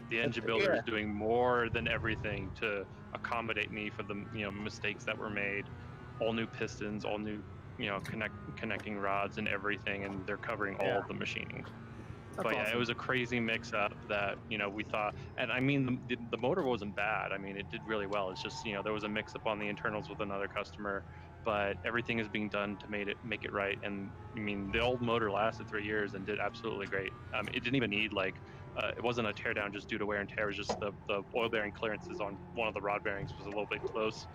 D: The engine builder is doing more than everything to accommodate me for the mistakes that were made. All new pistons, all new connecting rods and everything, and they're covering all of the machining.
E: That's
D: But yeah,
E: awesome.
D: it was a crazy mix-up that we thought, and I mean the motor wasn't bad. I mean it did really well. It's just there was a mix-up on the internals with another customer, but everything is being done to make it right. And I mean the old motor lasted 3 years and did absolutely great. It didn't even need it wasn't a tear down just due to wear and tear. It was just the oil bearing clearances on one of the rod bearings was a little bit close,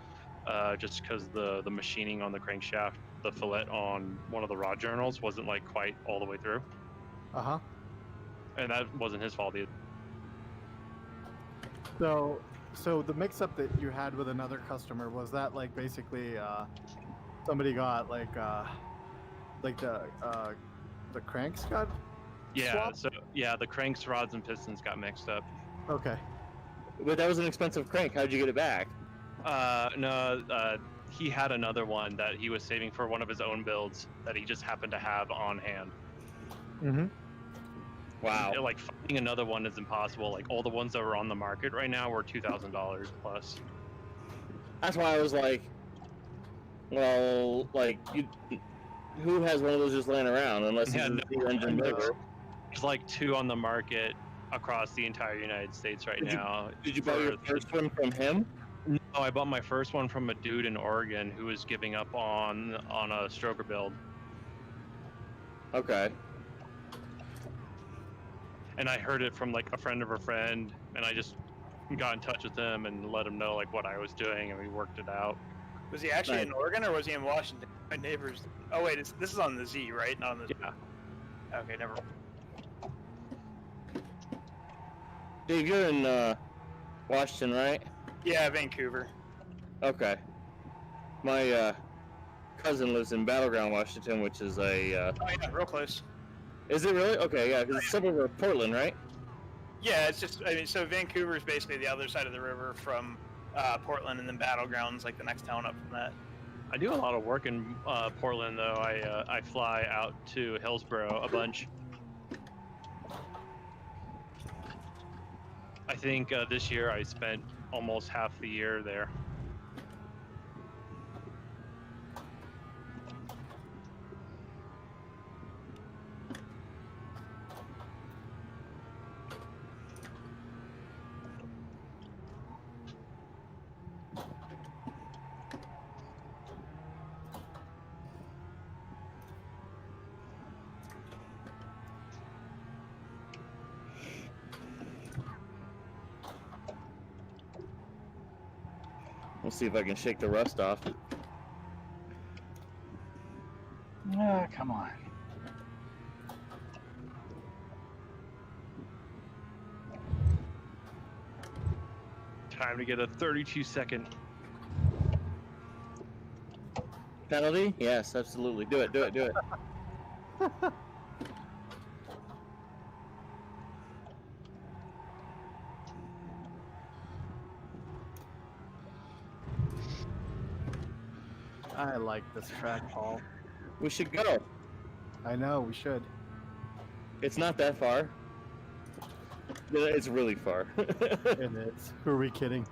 D: just because the machining on the crankshaft, the fillet on one of the rod journals wasn't quite all the way through.
E: Uh-huh.
D: And that wasn't his fault either.
E: So the mix-up that you had with another customer, was that basically somebody got the cranks got swapped?
D: So the cranks, rods, and pistons got mixed up.
E: Okay.
I: But that was an expensive crank. How'd you get it back?
D: No, he had another one that he was saving for one of his own builds that he just happened to have on hand.
E: Mm-hmm.
I: Wow.
D: Finding another one is impossible. All the ones that were on the market right now were $2,000 plus.
I: That's why I was like, well, who has one of those just laying around unless it's the engine builder?
D: There's 2 on the market across the entire United States right now.
I: Did you buy your first one from him?
D: No, I bought my first one from a dude in Oregon who was giving up on a stroker build.
I: Okay.
D: And I heard it from a friend of a friend, and I just got in touch with him and let him know what I was doing, and we worked it out.
B: Was he actually in Oregon or was he in Washington? My neighbors. Oh wait, this is on the Z, right? Not on the.
D: Yeah.
B: Okay, never.
I: Dave, you're in Washington, right?
B: Yeah, Vancouver.
I: Okay. My cousin lives in Battleground, Washington, which is a.
B: Oh yeah, real close.
I: Is it really? Okay, yeah, because it's a suburb of Portland, right?
B: Yeah, it's just, so Vancouver is basically the other side of the river from Portland, and then Battleground's the next town up from that.
D: I do a lot of work in Portland, though. I fly out to Hillsborough a bunch. I think this year I spent almost half the year there.
I: We'll see if I can shake the rust off.
A: Oh, come on.
D: Time to get a 32-second
I: penalty? Yes, absolutely. Do it, do it, do it.
E: I like this track, Paul.
I: We should go.
E: I know, we should.
I: It's not that far. It's really far.
E: It is. Who are we kidding?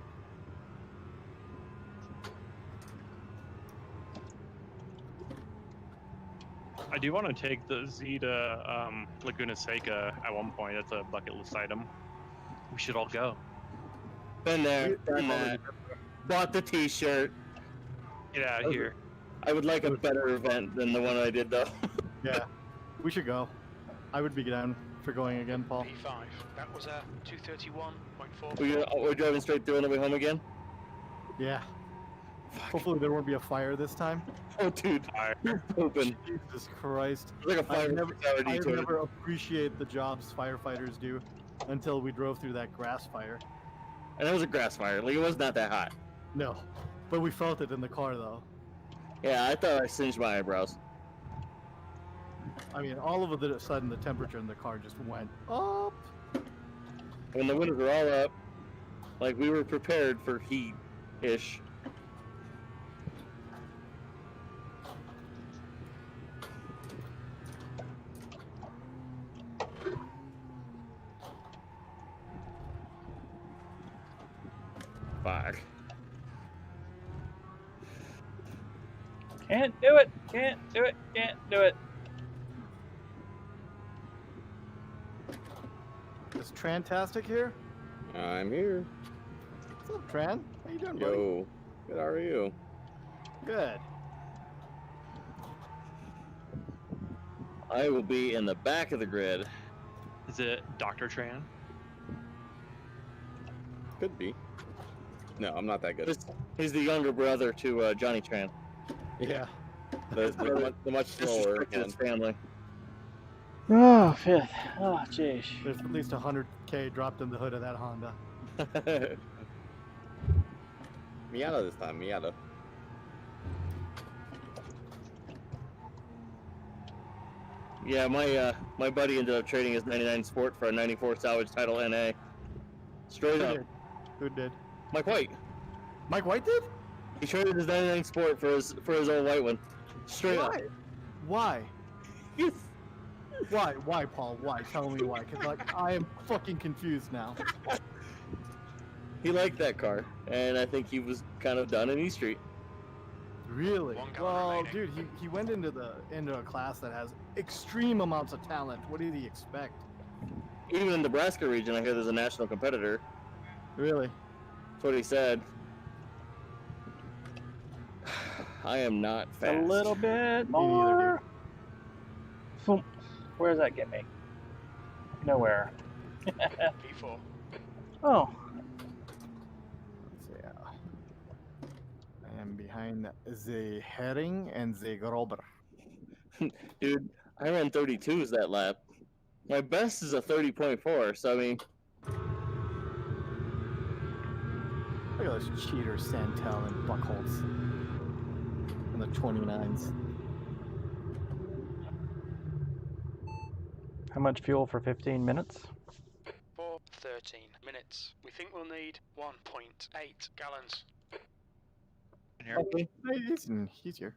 D: I do want to take the Z to Laguna Seca at one point. That's a bucket list item. We should all go.
I: Been there, done that. Bought the t-shirt.
D: Get out of here.
I: I would like a better event than the one I did, though.
E: Yeah, we should go. I would be down for going again, Paul.
C: P5. That was a 231.4.
I: We're driving straight through on the way home again?
E: Yeah. Hopefully there won't be a fire this time.
I: Oh, dude. Open.
E: Jesus Christ.
I: It's like a 5 or 6 hour
E: I
I: detour.
E: never appreciate the jobs firefighters do until we drove through that grass fire.
I: And it was a grass fire. It was not that hot.
E: No. But we felt it in the car, though.
I: Yeah, I thought I singed my eyebrows.
E: I mean, all of a sudden, the temperature in the car just went up.
I: When the windows were all up, like we were prepared for heat-ish. Fuck.
A: Can't do it. Can't do it. Can't do it.
E: Is Trantastic here?
I: I'm here.
E: What's up, Tran? How you doing, buddy?
I: Yo, good. How are you?
E: Good.
I: I will be in the back of the grid.
D: Is it Dr. Tran?
I: Could be. No, I'm not that good. He's the younger brother to Johnny Tran.
E: Yeah.
I: The much slower one. Family.
A: Oh, fifth. Oh, jeez.
E: There's at least 100K dropped in the hood of that Honda.
I: Miata this time, Miata. Yeah, my buddy ended up trading his 99 Sport for a 94 salvage title NA. Straight up.
E: Who did?
I: Mike White.
E: Mike White did?
I: He traded his 99 Sport for his old white one. Straight up.
E: Why? Why? Why, Paul? Why? Tell me why. Because like I am fucking confused now.
I: He liked that car, and I think he was kind of done in E Street.
E: Really? Well, dude, he went into a class that has extreme amounts of talent. What did he expect?
I: Even in the Nebraska region, I hear there's a national competitor.
E: Really?
I: That's what he said. I am not fast.
A: A little bit more. Where does that get me? Nowhere.
C: P4.
A: Oh.
E: Let's see. I am behind the Herring and the Grober.
I: Dude, I ran 32s that lap. My best is a 30.4, so I mean...
E: Look at those cheaters, Santel and Buckholz. And the 29s.
A: How much fuel for 15 minutes?
C: For 13 minutes. We think we'll need 1.8 gallons.
I: Okay.
E: He's here.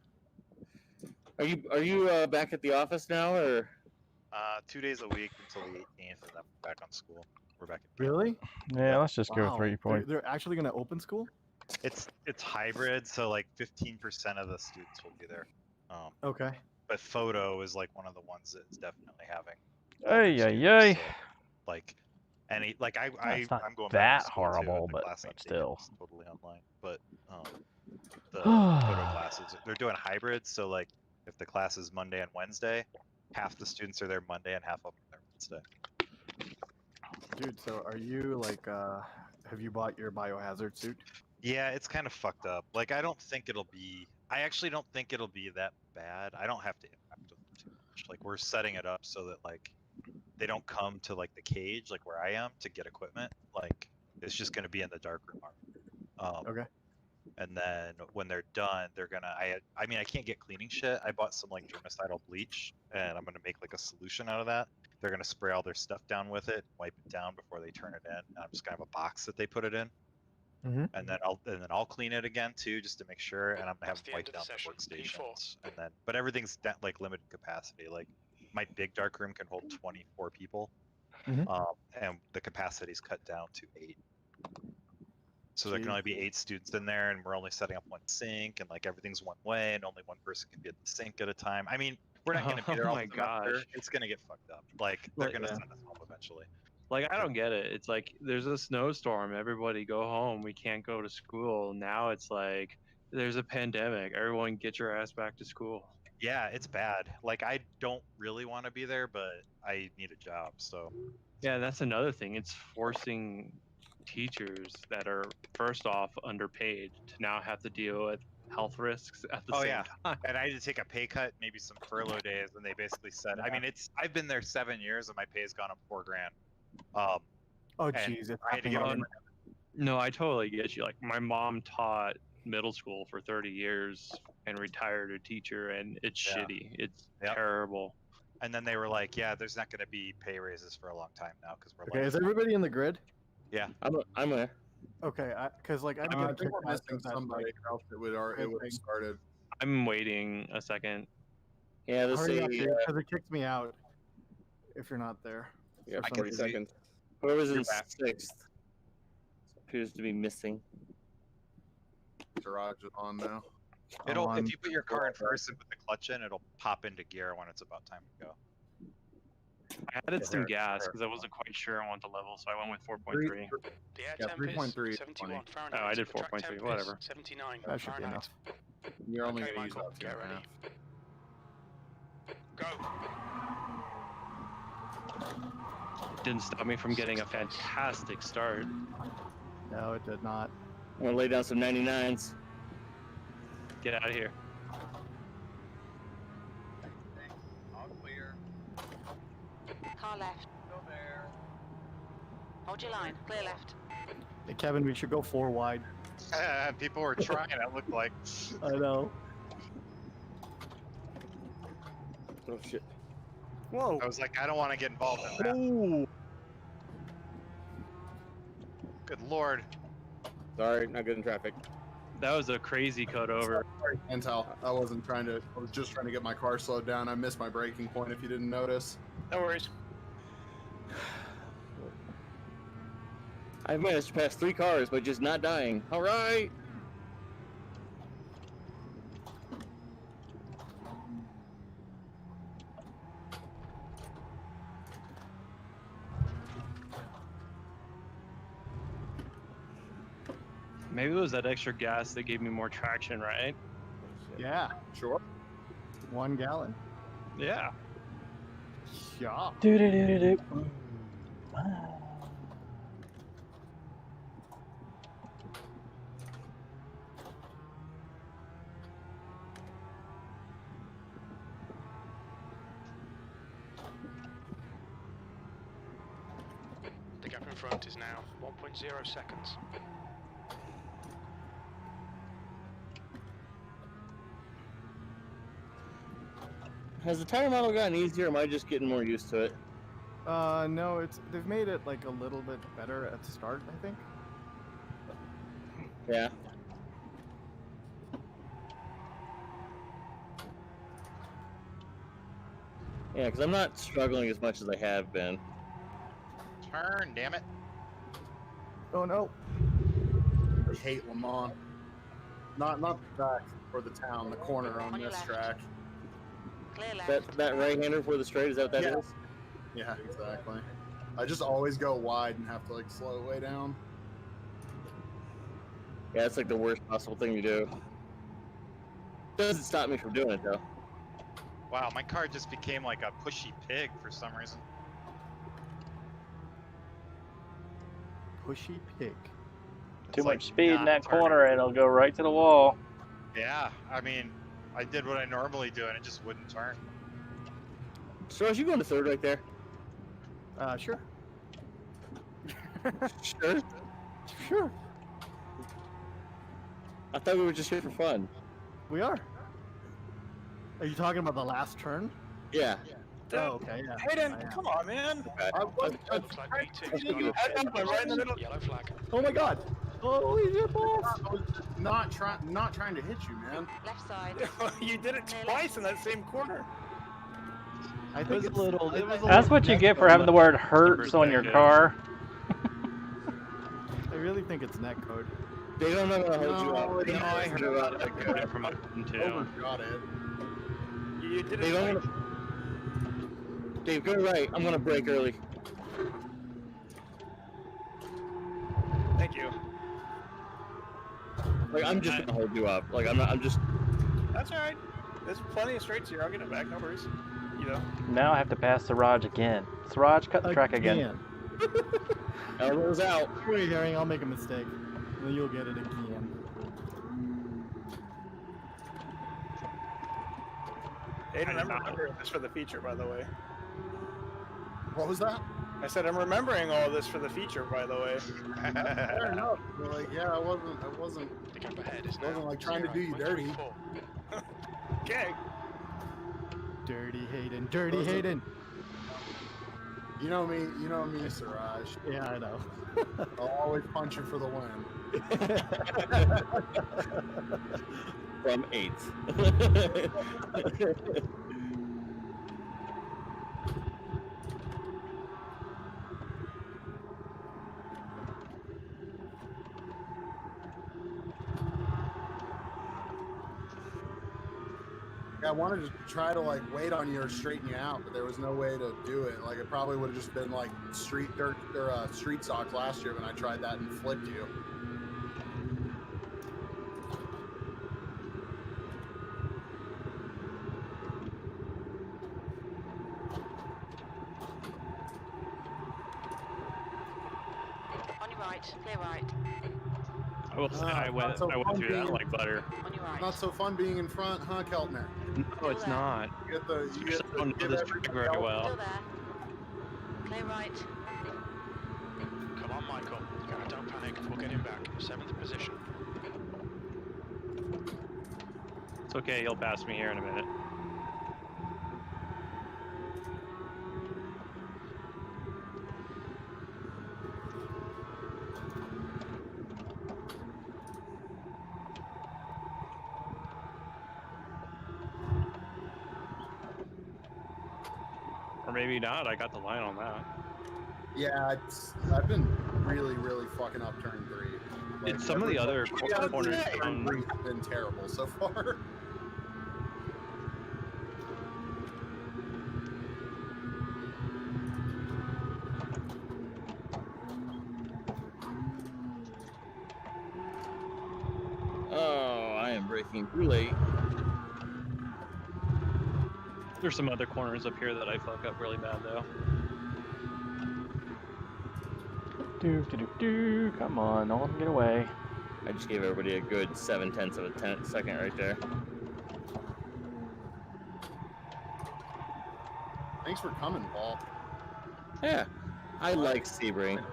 I: Are you back at the office now, or?
G: 2 days a week until the 18th, and then we're back on school. We're back.
E: Really?
A: Yeah, let's just go
E: Wow.
A: 3 points.
E: They're actually going to open school?
G: It's hybrid, so like 15% of the students will be there.
E: Okay.
G: But photo is like one of the ones that's definitely having.
A: Ay, ay, ay.
G: So, like any like I'm going back
A: that
G: to school too,
A: horrible,
G: and the
A: but
G: class I'm taking
A: still.
G: is totally online. But the photo classes, they're doing hybrids, so like if the class is Monday and Wednesday, half the students are there Monday and half of them are there Wednesday.
E: Dude, so are you like, have you bought your biohazard suit?
G: Yeah, it's kind of fucked up. Like I actually don't think it'll be that bad. I don't have to interact with them too much. Like we're setting it up so that like they don't come to like the cage like where I am to get equipment. Like it's just going to be in the dark room.
E: Okay.
G: And then when they're done, they're gonna. I mean, I can't get cleaning shit. I bought some like germicidal bleach, and I'm gonna make like a solution out of that. They're gonna spray all their stuff down with it, wipe it down before they turn it in. And I'm just gonna have a box that they put it in, and then I'll clean it again too, just to make sure. And I'm gonna have them wipe down the workstations, and then but everything's like limited capacity. Like my big dark room can hold 24 people, and the capacity's cut down to 8. So there can only be 8 students in there, and we're only setting up one sink, and like everything's one way, and only one person can be at the sink at a time. I mean, we're not going to be there all the semester. It's going to get fucked up. Like they're going to send us home eventually.
D: Like I don't get it. It's like there's a snowstorm. Everybody go home. We can't go to school. Now it's like there's a pandemic. Everyone get your ass back to school.
G: Yeah, it's bad. Like I don't really want to be there, but I need a job. So
D: yeah, that's another thing. It's forcing teachers that are first off underpaid to now have to deal with health risks at the same time.
G: And I had to take a pay cut, maybe some furlough days, and they basically said, I mean, I've been there 7 years and my pay has gone up $4,000.
E: Oh jeez,
G: I had to get
D: no, I totally get you. Like my mom taught middle school for 30 years and retired a teacher, and it's shitty. It's terrible.
G: And then they were like, yeah, there's not going to be pay raises for a long time now because we're
E: Okay,
G: like,
E: is everybody in the grid?
G: yeah.
I: I'm a.
E: Okay, because like I'm
J: I
E: getting
J: think we're
E: kicked out
J: missing
E: of that,
J: somebody
E: like,
J: else. It would have started.
D: I'm waiting a second.
I: Yeah, this
E: hurry up,
I: is
E: dude, because it kicks me out if you're not there.
I: yeah,
E: for some
I: 40
E: reason.
I: seconds. Whoever's in
G: You're back.
I: 6th appears to be missing.
J: Garage is on now.
G: It'll
E: On.
G: if you put your car in first and put the clutch in, it'll pop into gear when it's about time to go.
D: I added
G: Yeah,
D: some
G: there-
D: gas
G: there.
D: because I wasn't quite sure I wanted to level, so I went with 4.3.
C: The air
J: Yeah,
C: temp
J: 3.3
C: is
J: is
C: 71
J: plenty.
C: Fahrenheit.
D: Oh, I did
C: The track
D: 4.3,
C: temp is
D: whatever.
C: 79
E: That should be
C: Fahrenheit.
J: You're only
C: Okay,
J: going to use
C: Michael,
J: about 2
C: get
J: and a
C: ready.
J: half.
C: Go.
D: It didn't stop me from getting a fantastic start.
E: No, it did not.
I: I'm gonna lay down some 99s.
D: Get out of here.
J: All clear.
L: Car left.
J: Go there.
L: Hold your line. Clear left.
E: Hey, Kevin, we should go 4 wide.
G: People were trying. It looked like.
E: I know.
I: Oh shit.
F: Whoa.
G: I was like, I don't want to get involved in that.
E: Oh,
G: Good lord.
I: Sorry, not good in traffic.
D: That was a crazy cut over.
J: Intel. I was just trying to get my car slowed down. I missed my braking point if you didn't notice.
B: No worries.
I: I've managed to pass 3 cars by just not dying. All right.
D: Maybe it was that extra gas that gave me more traction, right?
E: yeah.
J: Sure.
E: 1 gallon.
D: Yeah.
E: Yeah.
A: Do-do-do-do-do.
C: The gap in front is now 1.0 seconds.
I: Has the tire model gotten easier, or am I just getting more used to it?
E: No, they've made it like a little bit better at the start, I think.
I: Yeah. Yeah, because I'm not struggling as much as I have been.
G: Turn, damn it.
E: Oh no.
J: I hate Le Mans. Not the track or the town, the corner on
L: your
J: this
L: left.
J: track.
L: Clear left.
I: That right-hander for the straight, is that what that is?
J: Yeah. Yeah, exactly. I just always go wide and have to like slow way down.
I: Yeah, it's like the worst possible thing to do. Doesn't stop me from doing it though.
G: Wow, my car just became like a pushy pig for some reason.
E: Pushy pig.
A: Too
G: It's like
A: much speed in
G: not
A: that
G: turning.
A: corner and it'll go right to the wall.
G: Yeah, I mean, I did what I normally do and it just wouldn't turn.
I: So, is you going to 3rd right there?
E: Sure.
I: Sure.
E: Sure.
I: I thought we were just here for fun.
E: We are. Are you talking about the last turn?
I: Yeah.
E: Oh, okay, yeah.
B: Hayden,
E: I am.
B: come on, man.
C: Looks like B2's got
B: Right in the middle.
C: yellow flag.
E: Oh my god! Holy shit, boss!
J: I was just not trying to hit you, man.
L: Left side.
B: You did it twice in that same corner.
E: I
D: It
E: think
D: was a
E: it's
D: little.
E: it was a
A: That's
E: little
A: what you
E: neck
A: get for
E: code.
A: having the word hurts on your car.
E: I really think it's neck code.
I: They don't know how to hold you
J: No,
I: up.
J: no,
D: I heard about it. I got it from my phone too.
J: Overshot it.
B: You did
I: Dave,
B: it.
I: Dave, go right. I'm gonna brake early.
B: Thank you.
I: Like I'm just gonna hold you up. Like I'm just.
B: That's all right. There's plenty of straights here. I'll get it back. No worries. You know.
A: Now I have to pass Siraj again. Siraj, cut the track again.
I: Elbows out.
E: Wait, Herring, I'll make a mistake. And then you'll get it again.
B: Hayden, I'm remembering this for the feature, by the way.
J: What was that?
B: I said I'm remembering all this for the feature, by the way.
J: Fair enough. But like, yeah, I wasn't
C: The gap ahead is
J: wasn't
C: now
J: like trying to do you dirty.
C: 0.34.
B: Okay.
E: Dirty Hayden. Dirty
J: Those are-
E: Hayden.
J: You know me, Siraj.
E: Yeah, I know.
J: I'll always punch you for the win.
I: From 8.
J: I wanted to try to like wait on you or straighten you out, but there was no way to do it. Like it probably would have just been like street dirt or street socks last year when I tried that and flipped you.
L: On your right, clear right.
D: I will say I went
J: so
D: through that
J: bumpy.
D: like butter.
L: On your right.
J: Not so fun being in front, huh, Keltner?
D: No, it's not.
J: You get the you
D: Just
J: get
D: don't know
J: the
D: this track very
L: Still
D: well.
L: there. Clear right.
C: Come on, Michael. Don't panic. We'll get him back. 7th position.
D: It's okay, he'll pass me here in a minute. Or maybe not, I got the line on that.
J: Yeah, I've been really fucking up turn 3. Like,
D: Some of the other corners
J: turn 3 have been terrible so far.
I: Oh, I am braking too late.
D: There's some other corners up here that I fuck up really bad though.
A: Come on, no one can get away.
I: I just gave everybody a good 0.7 of a second right there.
J: Thanks for coming, Paul.
I: Yeah, I like Sebring.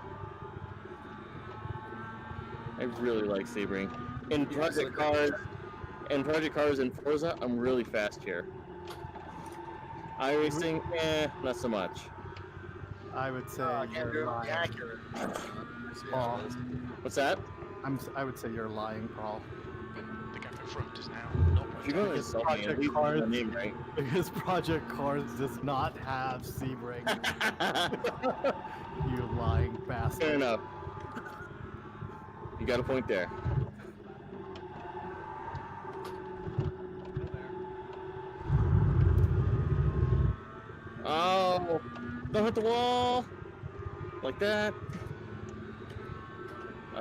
I: I really like Sebring. In Project Cars and Forza, I'm really fast here. iRacing, not so much.
E: I would say
J: Can't do
E: you're
J: it
E: lying.
J: accurate.
E: Paul.
I: What's that?
E: I would say you're lying, Paul.
C: The gap in front is now
I: If you're going to insult me, at least get the name right.
E: Because Project Cars does not have Sebring. You lying bastard.
I: Fair enough. You got a point there. Oh, don't hit the wall. Like that.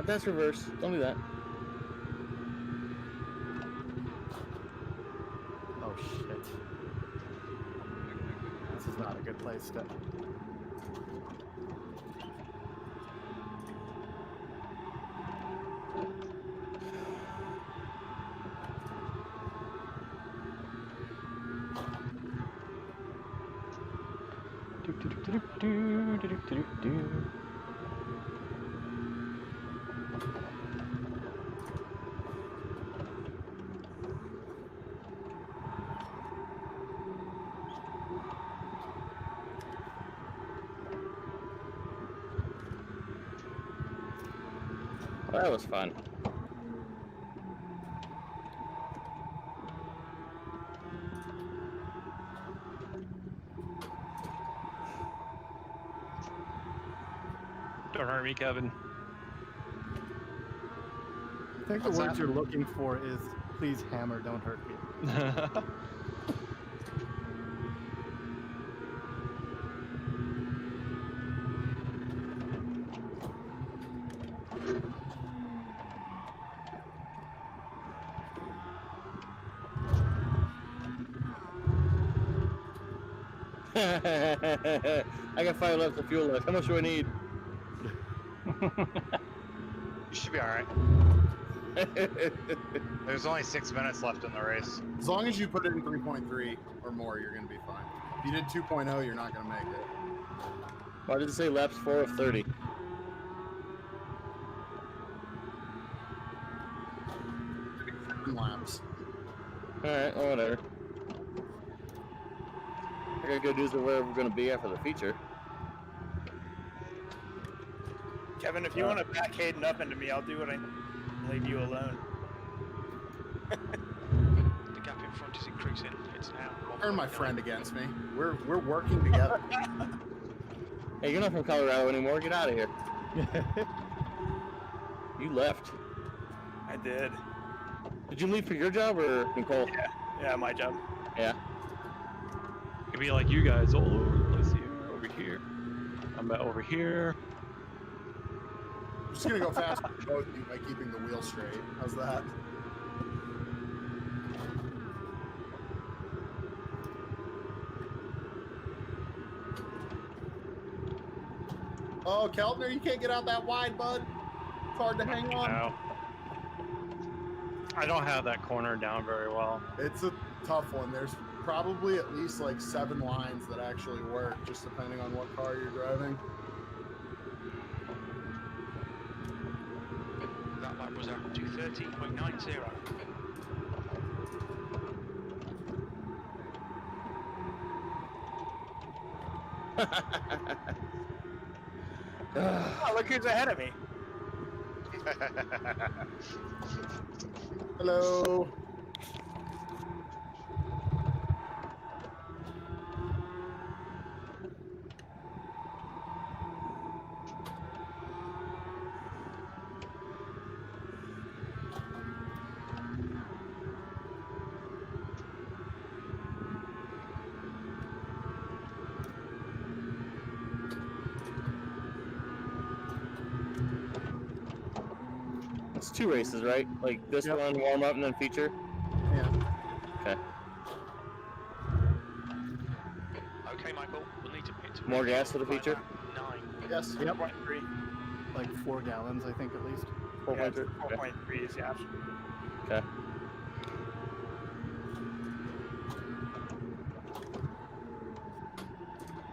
I: That's reverse. Don't do that.
E: Oh shit. This is not a good place to...
I: Well, that was fun.
D: Don't hurt me, Kevin.
E: I think the word you're looking for is, please hammer, don't hurt me.
I: I got 5 left of fuel left. How much do I need?
G: You should be alright. There's only 6 minutes left in the race.
J: As long as you put it in 3.3 or more, you're going to be fine. If you did 2.0, you're not going to make it.
I: Why did it say laps 4 of 30?
J: Laps.
I: Alright, well, whatever. got good news of where we're gonna be after the feature.
B: Kevin, if you want to back Hayden up into me, I'll do what I leave you alone.
C: The gap in front is increasing. It's now.
J: Turn my friend against me. We're working together.
I: Hey, you're not from Colorado anymore. Get out of here. You left.
B: I did.
I: Did you leave for your job or Nicole?
B: Yeah, my job.
I: Yeah.
D: Could be like you guys all over the place here, over here. I'm over here.
J: I'm just gonna go faster than both of you by keeping the wheel straight. How's that? Oh, Keltner, you can't get out that wide, bud. It's hard to hang on.
D: No. I don't have that corner down very well.
J: It's a tough one. There's probably at least like 7 lines that actually work, just depending on what car you're driving.
C: That lap was at 2:30.90.
B: Oh, look who's ahead of me.
J: Hello.
I: It's 2 races, right? Like this one, warm up, and then feature?
J: Yeah.
I: Okay.
C: Okay, Michael, we'll need to pit.
I: More gas for the feature?
C: 9.
J: Yes.
E: Yep.
B: 4.3.
E: Like 4 gallons, I think, at least.
I: 4.3.
B: 4.3 is the option.
I: Okay.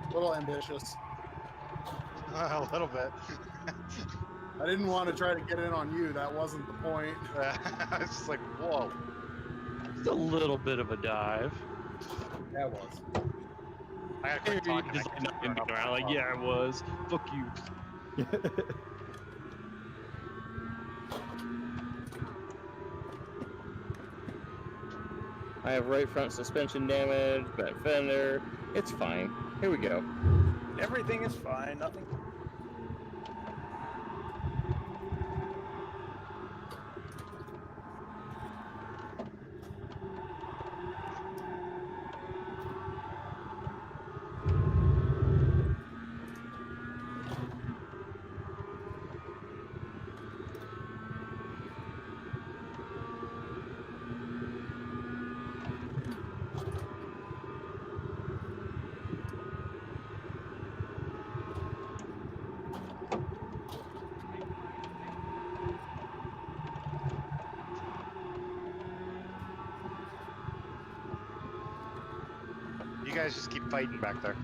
J: A little ambitious.
G: A little bit.
J: I didn't want to try to get in on you. That wasn't the point.
G: I was just like, whoa.
D: It's a little bit of a dive.
J: Yeah, it was.
G: I gotta quit talking.
D: Just
G: I
D: like,
G: can't
D: around, like, yeah, it was. Fuck you.
I: I have right front suspension damage, bent fender. It's fine. Here we go.
B: Everything is fine. Nothing.
G: You guys just keep fighting back there.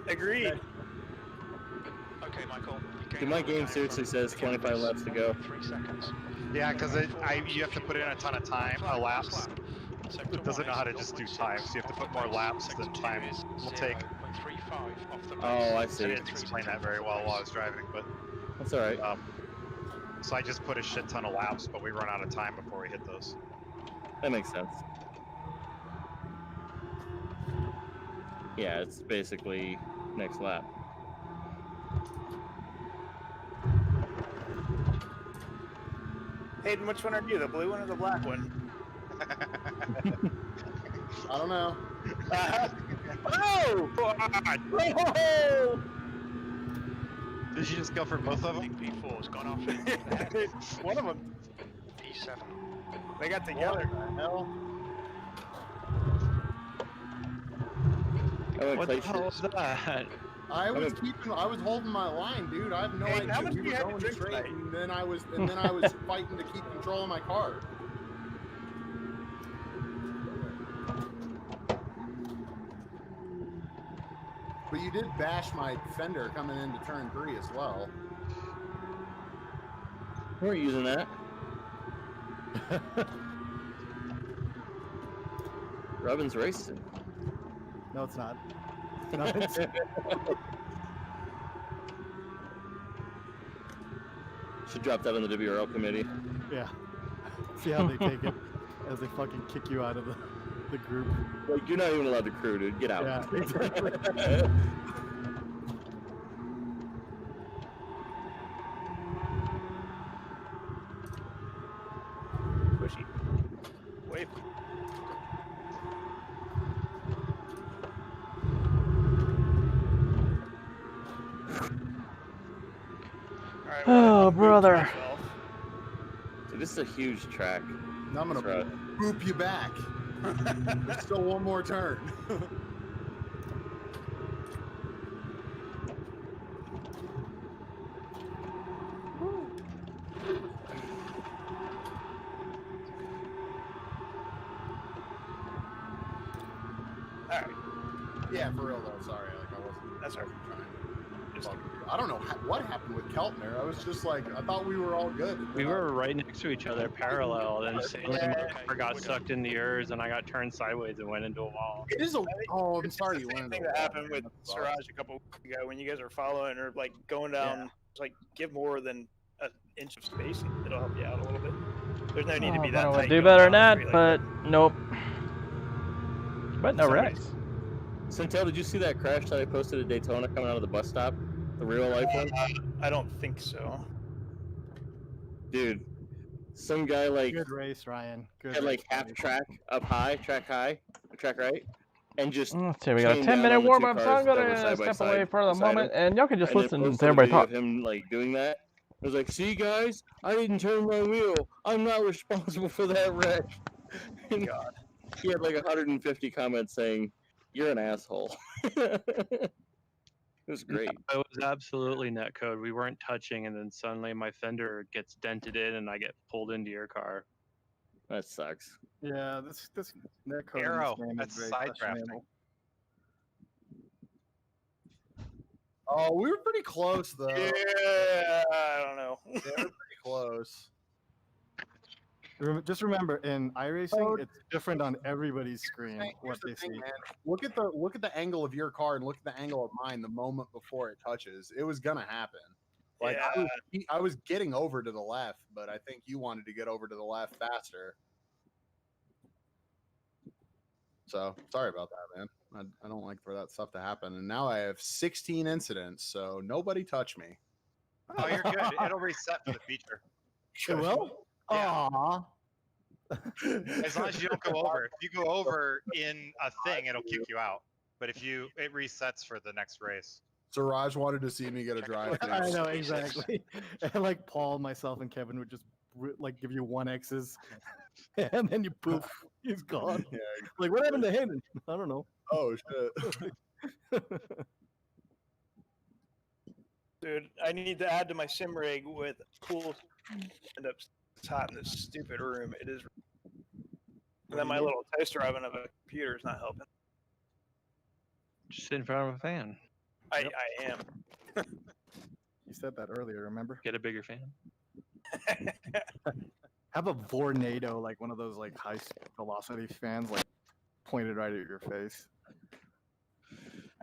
B: Agreed.
C: Okay, Michael.
I: Dude, my game seriously says 25 laps to go.
C: 3 seconds.
G: Yeah, because you have to put in a ton of time, laps. It doesn't know how to just do time, so you have to put more laps than time will take.
I: Oh, I
G: I
I: see.
G: didn't explain that very well while I was driving, but
I: That's alright.
G: so I just put a shit ton of laps, but we run out of time before we hit those.
I: That makes sense. Yeah, it's basically next lap.
B: Hayden, which one are you? The blue one or the black one?
J: I don't know.
B: Oh!
G: Oh! Did you just go for both of them?
C: P4's gone off.
B: One of them.
C: P7.
B: They got together.
J: What the hell?
D: What the hell was that?
J: I was holding my line, dude. I have no
B: Hey, how
J: idea.
B: much
J: We
B: do
J: were
B: you have to
J: going
B: drink
J: straight,
B: tonight?
J: and then I was fighting to keep control of my car. But you did bash my fender coming into turn 3 as well.
I: We weren't using that. Robin's racing.
E: No, it's not. No, it's...
I: Should drop that on the WRL committee.
E: Yeah. See how they take it as they fucking kick you out of the group.
I: Like, you're not even allowed to crew, dude. Get out.
E: Yeah, exactly.
B: Pushy. Wave. Alright,
A: Oh, brother.
I: Dude, this is a huge track.
J: Now I'm gonna
I: That's
J: boop you back. There's still one more turn.
B: Alright.
J: Yeah, for real though. Sorry, like I wasn't.
B: That's alright.
J: Trying to fuck with you. I don't know what happened with Keltner. I was just like, I thought we were all good.
D: We were right next to each other, parallel, and suddenly my car got sucked in the ears, and I got turned sideways and went into a wall.
J: It is a. Oh, I'm sorry.
B: It's
J: You
B: the same
J: went
B: thing
J: into
B: that
J: a
B: happened
J: wall.
B: with
J: That's
B: Siraj a couple weeks ago when you guys are following or like going down. It's like give more than an inch of space, and it'll help you out a little bit. There's no need to be that
A: I
B: tight.
A: would do
B: going
A: better than
B: down the
A: that,
B: street
A: but
B: like
A: nope. But no
B: Somebody's-
A: wrecks.
I: Santel, did you see that crash that I posted at Daytona coming out of the bus stop? The real life one?
B: I don't think so.
I: Dude, some guy like
E: Good race, Ryan. Good
I: had
E: race,
I: like half
E: buddy.
I: track up high, track right, and just
A: Let's see, we got a
I: chained
A: 10-minute
I: down on the two
A: warm-up, so
I: cars
A: I'm
I: that were
A: gonna
I: side by
A: step
I: side
A: away for the
I: beside
A: moment,
I: him.
A: and y'all can just
I: And then
A: listen to
I: posted a
A: everybody
I: video
A: talk.
I: of him like doing that. I was like, "See, guys, I didn't turn my wheel. I'm not responsible for that wreck." And
B: God.
I: he had like 150 comments saying, "You're an asshole." It was great.
D: It was absolutely netcode. We weren't touching, and then suddenly my fender gets dented in, and I get pulled into your car.
I: That sucks.
E: Yeah, this net code in
G: Arrow,
E: this game
G: that's
E: is very
G: side drafting.
E: questionable.
J: Oh, we were pretty close though.
B: Yeah, I don't know.
J: They were pretty close.
E: Just remember, in iRacing, it's different on everybody's screen what they see.
J: Man. Look at the angle of your car and look at the angle of mine the moment before it touches. It was gonna happen. Like I was getting over to the left, but I think you wanted to get over to the left faster. So sorry about that, man. I don't like for that stuff to happen. And now I have 16 incidents, so nobody touch me.
G: Oh, you're good. It'll reset for the feature.
E: It will?
G: Yeah.
E: Aww.
G: As long as you don't go over. If you go over in a thing, it'll kick you out. But if you, it resets for the next race.
J: So Raj wanted to see me get a drive.
E: I know, exactly. And like Paul, myself, and Kevin would just like give you 1X's, and then you poof, he's gone.
J: Yeah.
E: Like, what happened to him? I don't know.
J: Oh shit.
B: Dude, I need to add to my sim rig with cool end up. It's hot in this stupid room. It is. And then my little toaster oven of a computer is not helping.
D: Just sit in front of a fan.
B: I am.
E: You said that earlier, remember?
D: Get a bigger fan.
E: Have a Vornado, like one of those like high velocity fans, like pointed right at your face.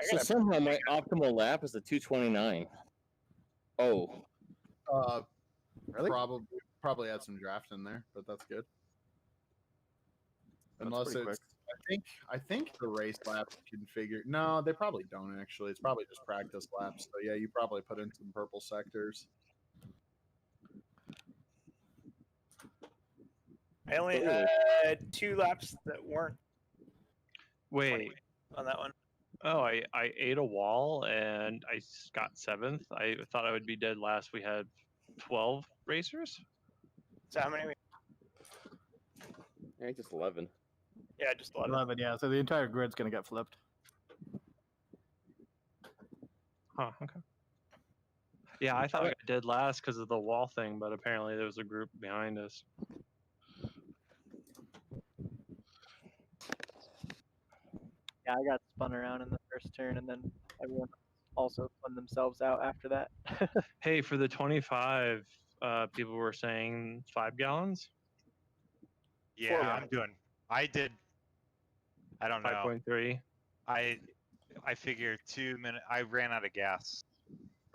I: So somehow my optimal lap is a 229. Oh.
J: Really? Probably had some draft in there, but that's good. Unless
E: pretty
J: it's, I think the race laps configured. No, they probably don't actually. It's probably just practice laps. So yeah, you probably put in some purple sectors.
B: I only had 2 laps that weren't
D: Wait.
B: on that one.
D: Oh, I ate a wall and I got 7th. I thought I would be dead last. We had 12 racers.
B: So how many?
I: I think just 11.
B: Yeah, just 11.
E: 11, yeah. So the entire grid's gonna get flipped.
D: Huh. Okay. Yeah, I thought I got dead last because of the wall thing, but apparently there was a group behind us.
M: Yeah, I got spun around in the first turn, and then everyone also spun themselves out after that.
D: Hey, for the 25, people were saying 5 gallons.
G: Yeah, I'm doing. I did. I don't know.
D: 5.3.
G: I figured 2 minutes. I ran out of gas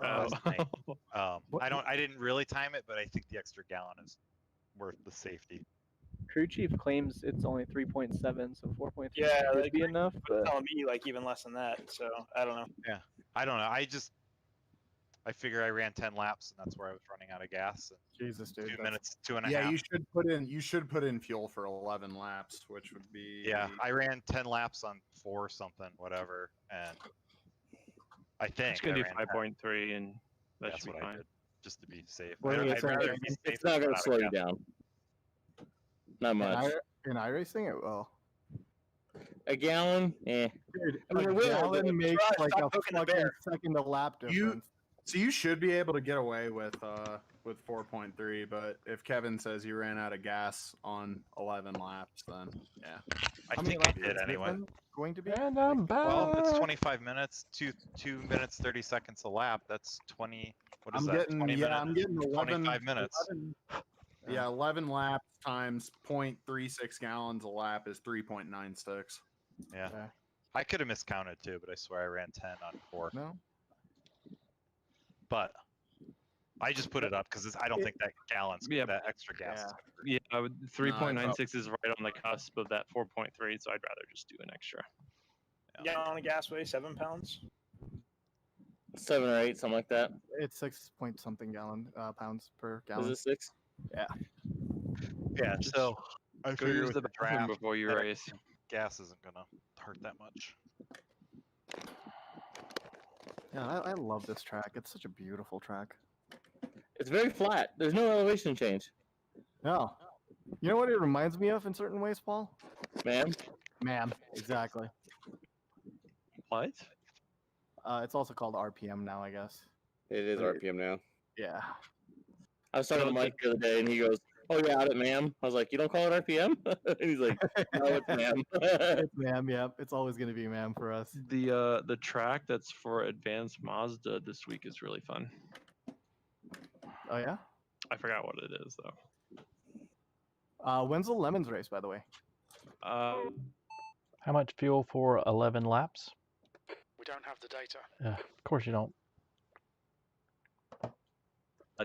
D: Oh.
G: last night. I didn't really time it, but I think the extra gallon is worth the safety.
M: Crew chief claims it's only 3.7, so 4.3
B: Yeah,
M: would be enough. But
B: telling me like even less than that. So I don't know.
G: Yeah, I don't know. I figure I ran 10 laps, and that's where I was running out of gas. And
E: Jesus, dude.
G: 2 minutes, 2.5.
J: Yeah, you should put in fuel for 11 laps, which would be.
G: Yeah, I ran 10 laps on 4 something, whatever, and I think
D: It's gonna
G: I
D: do
G: ran
D: 5.3, and that
G: That's
D: should be
G: what I
D: fine.
G: did, just to be safe.
I: Well,
G: I'd
I: it's
G: rather
I: not-
G: be safe.
I: it's not
G: than
I: going
G: run
I: to
G: out of
I: slow you
G: gas.
I: down. Not much.
E: In iRacing, it will.
I: A gallon? Eh.
E: Dude,
I: I mean,
E: a
I: it will,
E: gallon
I: but-
E: makes
J: Right,
E: like
J: stop
E: a
J: poking the
E: fucking
J: bear.
E: second a lap difference.
J: So you should be able to get away with 4.3, but if Kevin says you ran out of gas on 11 laps, then yeah.
G: I
E: How many
G: think I
E: laps
G: did
E: is
G: anyway.
E: Nathan going to be?
A: And I'm back.
G: Well, it's 25 minutes, 2 minutes 30 seconds a lap. That's 20. What is
J: I'm
G: that?
J: getting
G: 20 minutes.
J: I'm getting 11,
G: 25 minutes.
J: 11 laps times 0.36 gallons a lap is 3.96.
G: Yeah.
E: Okay.
G: I could have miscounted too, but I swear I ran 10 on 4.
E: No.
G: But I just put it up because I don't think that gallons,
D: Yeah.
G: that extra gas.
D: Yeah, 3.96 is right on the cusp of that 4.3, so I'd rather just do an extra.
B: Gallon of gas weigh 7 pounds.
I: 7 or 8, something like that.
E: It's 6 point something pounds per
I: Is
E: gallon.
I: it 6?
E: Yeah.
G: Yeah, so I
D: Go
G: figure
D: use
G: with
D: the
G: the
D: bathroom
G: draft,
D: before you
G: that
D: race.
G: gas isn't gonna hurt that much.
E: Yeah, I love this track. It's such a beautiful track.
I: It's very flat. There's no elevation change.
E: No. You know what it reminds me of in certain ways, Paul?
I: Man.
E: Man, exactly.
D: What?
E: It's also called RPM now, I guess.
N: It is
E: But
N: RPM now.
E: Yeah.
I: I was talking to Mike the other day, and he goes, "Oh, yeah, out at ma'am." I was like, "You don't call it RPM?" And he's like, "No, it's ma'am."
E: It's ma'am, yeah. It's always going to be ma'am for us.
D: The track that's for Advanced Mazda this week is really fun.
E: Oh, yeah?
D: I forgot what it is though.
E: When's the Lemons race, by the way?
A: How much fuel for 11 laps?
C: We don't have the data.
A: Of course you don't.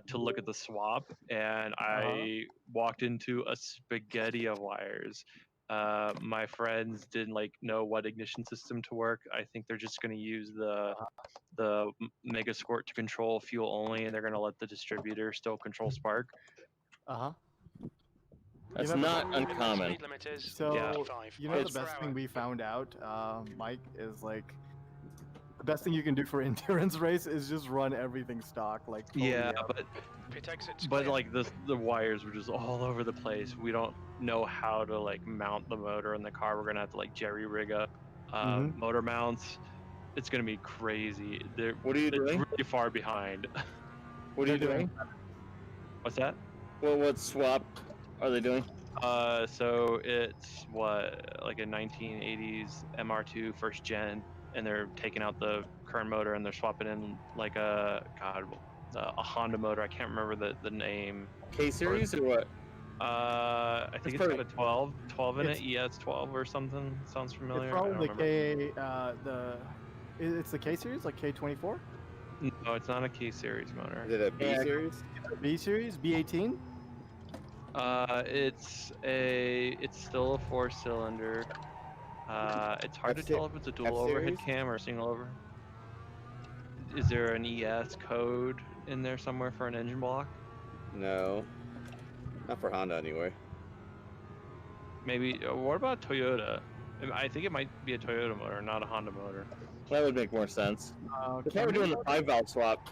D: To look at the swap, and I walked into a spaghetti of wires. My friends didn't know what ignition system to work. I think they're just going to use the Mega Squirt to control fuel only, and they're going to let the distributor still control spark.
I: That's not uncommon.
C: Speed limit is
E: So,
C: 55
E: you know
C: miles
E: the
C: per
E: best
C: hour.
E: thing we found out, Mike, is the best thing you can do for endurance race is just run everything stock.
D: Yeah,
E: totally
C: Pit exit's
D: but
C: clear.
D: the wires were just all over the place. We don't know how to mount the motor in the car. We're gonna have to jerry rig up motor mounts. It's gonna be crazy.
I: What are you doing?
D: It's really far behind.
I: What are you doing?
D: What's that?
I: Well, what swap are they doing?
D: So it's a 1980s MR2 first gen, and they're taking out the current motor and they're swapping in a Honda motor. I can't remember the name.
I: K series or what?
D: I think
I: It's
D: it's got a 12 in it. ES 12 or something. Sounds familiar.
E: It's
D: I
E: probably
D: don't
E: the
D: remember.
E: it's the K series, like K24?
D: No, it's not a K series motor.
N: Is it a B series?
E: B series? B18?
D: It's still a 4-cylinder. It's hard to tell if it's a dual overhead cam or a single over. Is there an ES code in there somewhere for an engine block?
N: No. Not for Honda anyway.
D: Maybe. What about Toyota? I think it might be a Toyota motor, not a Honda motor.
I: That would make more sense. If they were doing the 5-valve swap.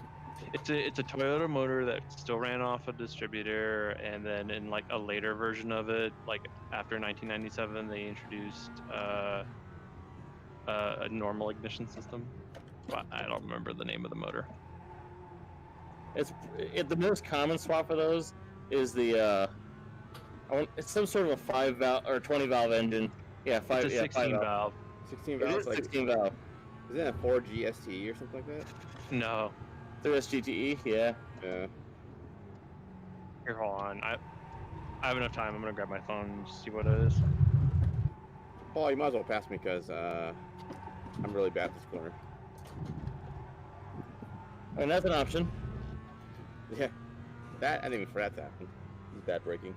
D: It's a Toyota motor that still ran off a distributor, and then in a later version of it, after 1997, they introduced a normal ignition system. But I don't remember the name of the motor.
I: The most common swap for those is the it's some sort of a 5-valve or 20-valve engine. Yeah, 5.
D: It's a 16-valve.
N: 16
I: It
N: valves.
I: is 16-valve.
N: Is it a 4G STE or something like that?
D: No.
I: 3S GTE, yeah.
N: Yeah.
D: Here, hold on. I have enough time. I'm gonna grab my phone and see what it is.
N: Paul, you might as well pass me because I'm really bad at this corner. And that's an option. Yeah. That, I didn't even for that to happen. This is bad braking.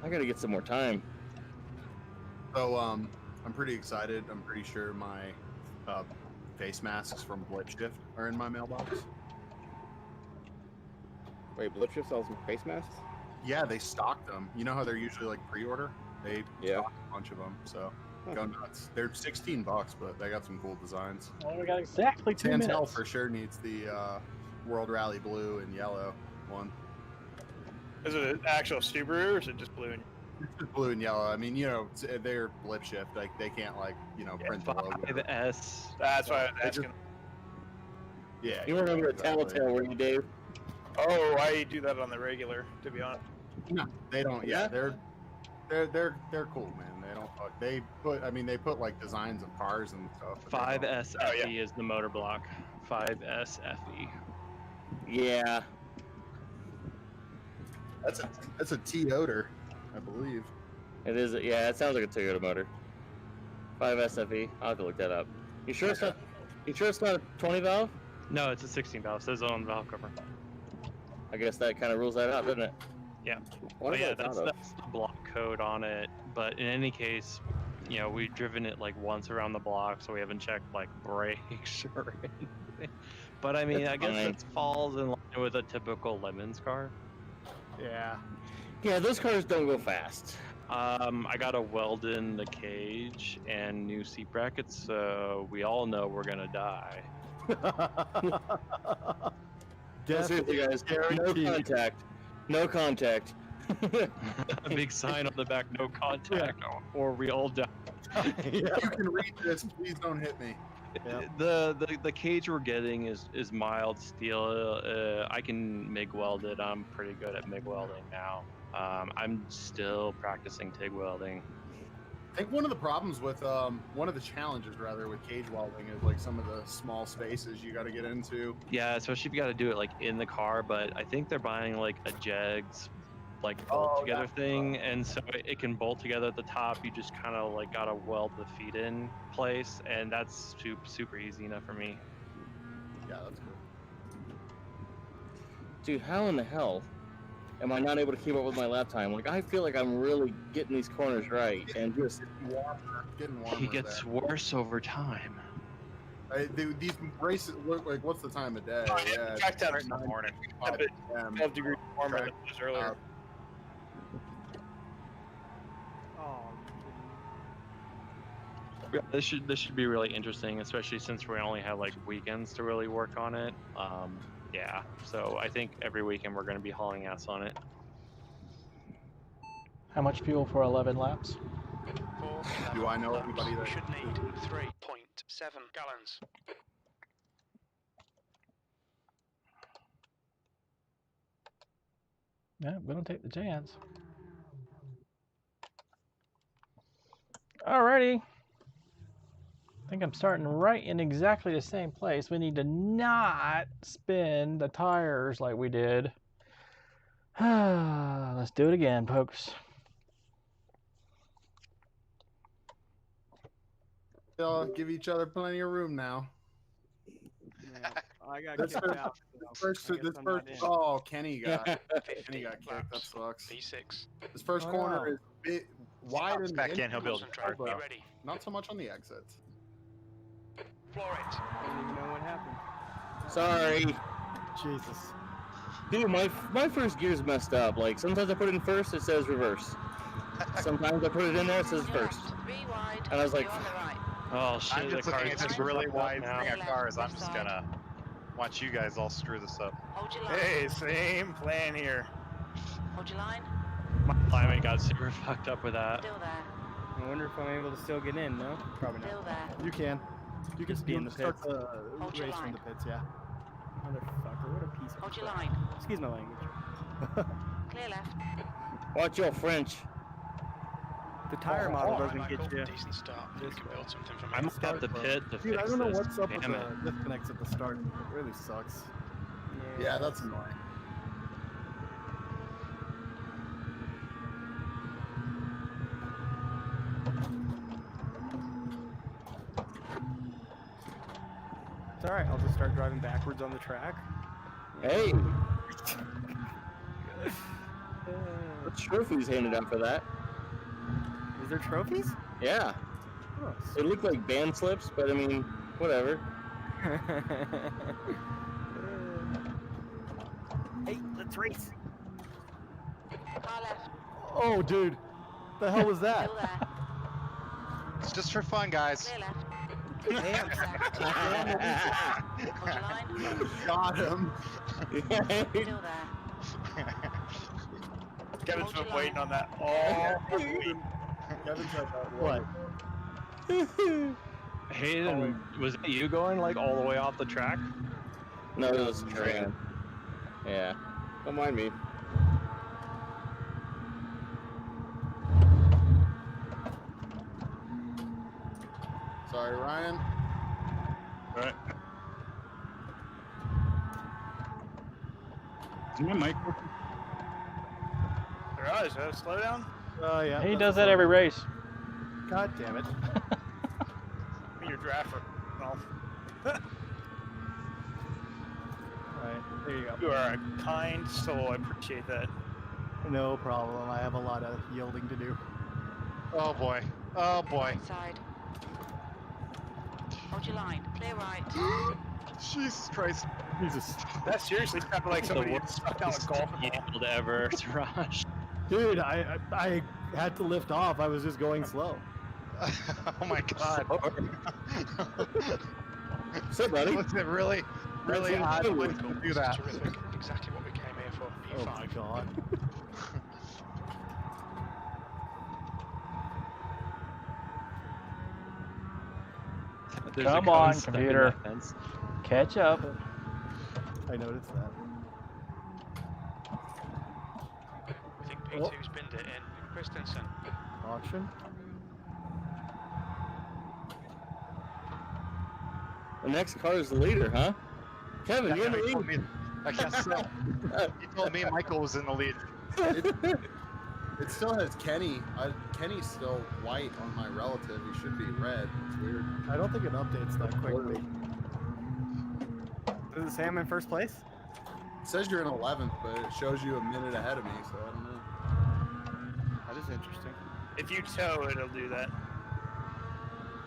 N: I gotta get some more time.
J: So, I'm pretty excited. I'm pretty sure my face masks from Blip Shift are in my mailbox.
N: Wait, Blip Shift sells some face masks?
J: Yeah, they stocked them. You know how they're usually like pre-order? They stocked a bunch of them. So go nuts. They're $16, but they got some cool designs.
A: Well, we got exactly 2
J: Santel
A: minutes.
J: for sure needs the World Rally blue and yellow one.
B: Is it an actual Subaru or is it just blue and
J: It's just blue and yellow. I mean, you know, they're Blip Shift. Like they can't like print the logo.
D: 5S.
B: That's why I was asking.
J: Yeah.
N: You remember a Tattletale, were you, Dave?
B: Oh, I do that on the regular, to be honest.
J: No, they don't. Yeah, they're cool, man. They don't. They put. I mean, they put like designs of cars and stuff. but they don't-
D: 5SFE is the motor block. 5SFE.
N: Yeah.
J: That's a Toyota, I believe.
N: It is. Yeah, it sounds like a Toyota motor. 5 SFE. I'll have to look that up. You sure it's not? You sure it's not a 20 valve?
D: No, it's a 16 valve. It says on the valve cover.
N: I guess that kind of rules that out, doesn't it?
D: Yeah.
N: What
D: But yeah,
N: about
D: that's,
N: auto?
D: that's the block code on it. But in any case, you know, we've driven it like once around the block, so we haven't checked like brakes or anything. But I mean,
N: It's
D: I guess
N: fine.
D: it falls in line with a typical Lemons car.
E: Yeah.
N: Yeah, those cars don't go fast.
D: I got to weld in the cage and new seat brackets, so we all know we're gonna die.
N: Seriously, guys, no contact. No contact.
D: A big sign on the back, no contact, or we all die.
J: You can read this. Please don't hit me.
D: The cage we're getting is mild steel. I can MIG weld it. I'm pretty good at MIG welding now. I'm still practicing TIG welding.
J: I think one of the problems with one of the challenges rather with cage welding is like some of the small spaces you got to get into.
D: Yeah, especially if you got to do it like in the car. But I think they're buying like a Jegs like bolt together thing, and so it can bolt together at the top. You just kind of like gotta weld the feet in place, and that's super easy enough for me.
J: Yeah, that's cool.
N: Dude, how in the hell am I not able to keep up with my lap time? Like, I feel like I'm really getting these corners right, and just
J: Getting warmer.
D: He gets worse over time.
J: These races look like what's the time of day? Yeah,
B: Track temps
J: in the morning.
B: 12 degrees warmer than it was earlier.
D: Yeah, this should be really interesting, especially since we only have like weekends to really work on it. Yeah, so I think every weekend we're going to be hauling ass on it.
A: How much fuel for 11 laps?
J: Do I know anybody that
C: should need 3.7 gallons?
A: Yeah, we don't take the chance. Alrighty. I think I'm starting right in exactly the same place. We need to not spin the tires like we did. Let's do it again, folks.
J: They'll give each other plenty of room now.
F: I got
J: This
F: kicked
J: first,
F: out.
J: oh, Kenny got kicked. That sucks.
C: V6.
J: This first
F: Oh,
J: corner
F: no.
J: is bit wide in the
G: back in, he'll be able to
J: inside,
G: start,
J: but
G: though.
C: Ready.
J: not so much on the exits.
C: Floor it.
F: I don't even know what happened.
N: sorry.
E: Jesus.
N: Dude, my first gear's messed up. Like, sometimes I put it in first, it says reverse. Sometimes I put it in there, it says first. And I was like,
D: Oh shit,
G: I'm
D: the
G: just
D: car
G: looking at this really wide
D: now.
G: string of cars. I'm just gonna watch you guys all screw this up.
L: Hold your line.
B: Hey, same plan here.
L: Hold your line.
D: My climbing got super fucked up with that.
L: Still there.
F: I wonder if I'm able to still get in. No, probably
L: Still
F: not.
L: there.
E: You can. You can
F: Just be in the
E: start
F: pits.
E: the
L: Hold your
E: race from
L: line.
E: the pits, yeah.
F: Motherfucker, what a piece of
L: Hold your
F: crap.
L: line.
F: Excuse my language.
L: Clear left.
N: watch your French.
F: The tire model
C: Alright,
F: doesn't get
C: Michael,
F: you.
C: decent start. You can build something from
D: I'm
C: it.
D: at the pit to
E: Dude,
D: fix
E: I don't know
D: this.
E: what's up with
D: Damn it.
E: the disconnects at the start. It really sucks.
J: Yeah, that's annoying.
F: all right. I'll just start driving backwards on the track.
I: Hey. What trophies handed out for that?
F: Is there trophies?
I: Yeah.
F: Oh,
I: It looked like band slips, but I mean, whatever.
F: Hey, let's race.
L: Car left.
E: Oh, dude. The hell was that?
L: Still there.
G: It's just for fun, guys.
L: Clear left.
F: Damn.
L: Hold your line.
J: Got him.
L: Still there.
B: Kevin's
L: Hold
B: been
L: your
B: waiting
L: line.
B: on that all
J: Kevin's like that.
E: What?
D: Hayden, was it you going like all the way off the track?
I: No, it was a train. Yeah. Don't mind me.
J: Sorry, Ryan.
B: Right.
O: Is my mic working?
B: There is. Slow down.
E: Oh, yeah.
A: He
E: that's
A: does
E: the
A: that every
E: phone.
A: race.
E: God damn it.
B: I mean, your draft. No.
E: Alright, there you go.
B: You are a kind soul. I appreciate that.
E: No problem. I have a lot of yielding to do.
G: Oh boy. Oh boy.
L: Right side. Hold your line. Clear right.
G: Jesus Christ.
E: Jesus.
B: That seriously sounded like somebody had stuck down a golf ball.
D: Yield ever, Raj.
E: Dude, I had to lift off. I was just going slow.
G: Oh my god.
I: So, buddy.
G: Was it really hard to do that?
C: Terrific. Exactly what we came here for.
E: Oh
C: P5.
E: my god.
D: There's a
A: Come
D: cone
A: on,
D: stuck in
A: computer.
D: that fence.
A: Catch up.
E: I noticed that.
C: We think P2's binned it in. Christensen.
E: Auction?
I: The next car is the leader, huh? Kevin, you're in the
G: he told
I: lead.
G: me, I guess so. He told me Michael was in the lead.
J: It still has Kenny. Kenny's still white on my relative. He should be red. It's weird.
E: I don't think it updates that quickly.
F: Does it say I'm in first place?
J: It says you're in 11th, but it shows you a minute ahead of me, so I don't know.
F: That is interesting.
B: If you tow, it'll do that.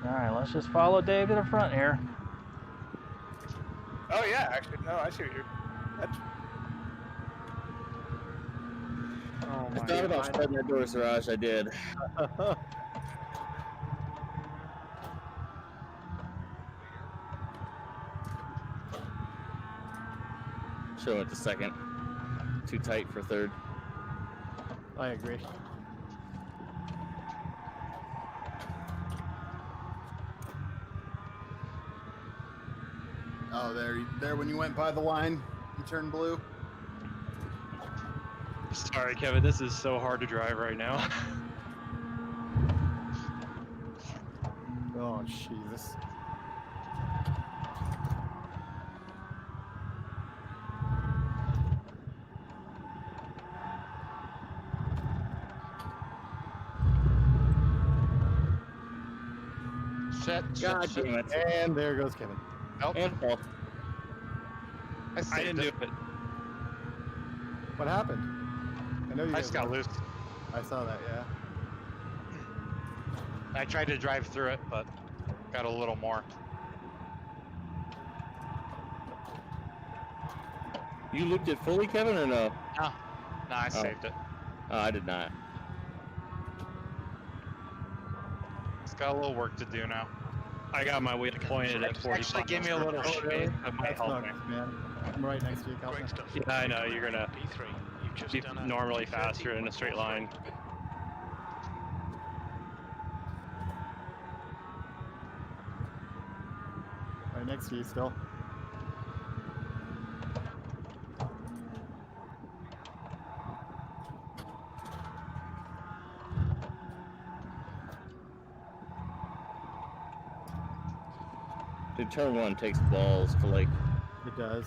A: Alright, let's just follow Dave to the front here.
B: Oh yeah, actually, no, I see what you're. That's
F: Oh
I: I
F: my
I: thought about
F: god.
I: spreading that door, Siraj. I did. Show it to second. Too tight for third.
E: I agree.
J: Oh, there. When you went by the line, you turned blue.
D: Sorry, Kevin, this is so hard to drive right now.
E: Oh, Jesus.
G: Shit.
I: God damn it.
E: And there goes Kevin.
G: Nope.
I: And Paul.
D: I didn't do it.
E: What happened? I know you
G: I
E: guys
G: just got
E: won.
G: loose.
E: I saw that, yeah.
G: I tried to drive through it, but got a little more.
I: You looked it fully, Kevin, or no?
G: No, I saved it.
I: Oh, I did not.
G: It's got a little work to do now.
D: I got my weight pointed at 45.
G: Actually, give me a little shade. That might
E: That's
G: help me.
E: nuts, man. I'm right next to you, Calvin.
C: Great stuff.
D: Yeah, I know, you're gonna
C: P3. You've just
D: be
C: done a
D: normally faster in a straight line.
E: Right next to you still.
I: Dude, turn one takes balls to like.
E: It does.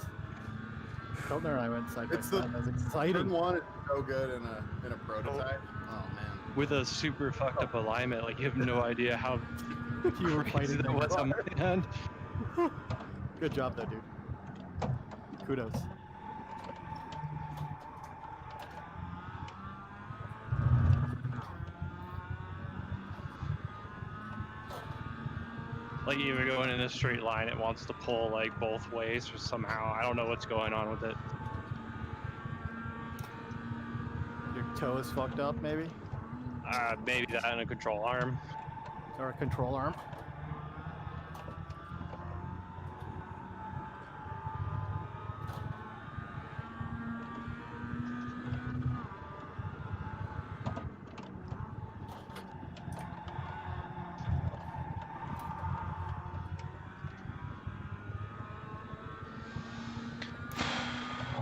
E: Keltner and I went side by
J: It's the
E: side. That's
J: turn
E: exciting.
J: one is so good in a prototype. Oh man.
D: With a super fucked up alignment, like you have no idea how
E: You were
D: crazy
E: fighting
D: that was on my end.
E: Good job, though, dude. Kudos.
D: Like even going in a straight line, it wants to pull like both ways or somehow. I don't know what's going on with it.
E: Your toe is fucked up, maybe?
D: Maybe that and a control arm.
E: Or a control arm?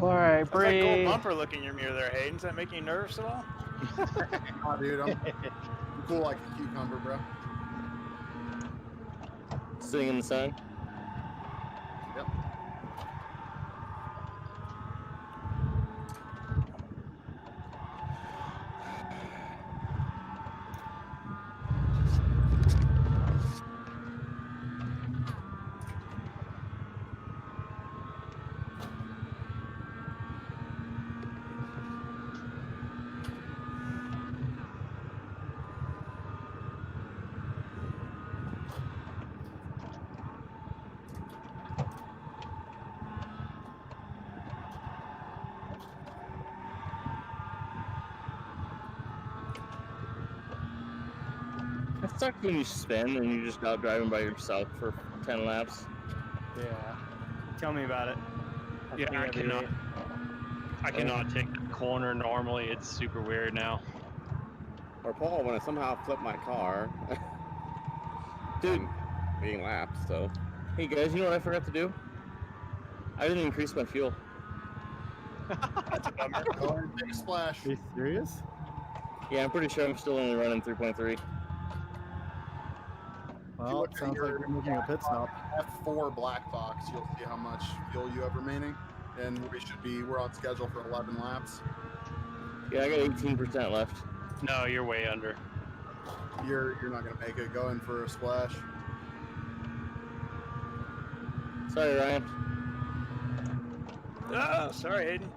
A: All right,
B: How's that gold
A: breathe.
B: bumper look in your mirror there, Hayden? Does that make you nervous at all?
J: Nah, dude, I'm cool like a cucumber, bro.
I: Sitting in the sun.
J: Yep.
I: It sucks when you spin and you just out driving by yourself for 10 laps.
F: Yeah. Tell me about it.
D: Yeah, I cannot take the corner normally. It's super weird now.
O: Or Paul, when I somehow flipped my car,
I: dude,
O: being lapped. So,
I: hey guys, you know what I forgot to do? I didn't increase my fuel.
B: That's a bummer.
J: Go ahead and take a splash.
E: Are you serious?
I: Yeah, I'm pretty sure I'm still only running 3.3.
E: Well, it sounds like you're making a pit stop.
J: F4 black box, you'll see how much fuel you have remaining, and we're on schedule for 11 laps.
I: Yeah, I got 18% left.
D: No, you're way under.
J: You're not gonna make it. Go in for a splash.
I: Sorry, Ryan.
B: Oh, sorry, Hayden.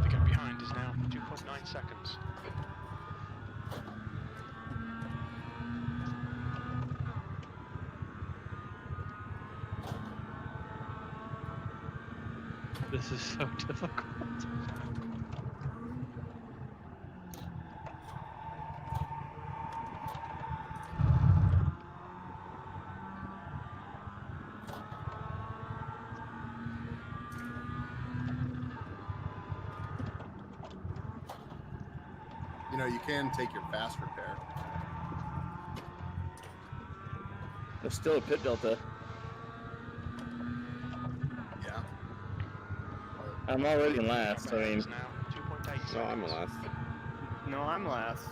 C: The gap behind is now 2.9 seconds.
D: This is so difficult.
J: You know, you can take your fast repair.
I: There's still a pit delta.
J: Yeah.
I: I'm already in last, I mean.
O: no, I'm last.
F: No, I'm last.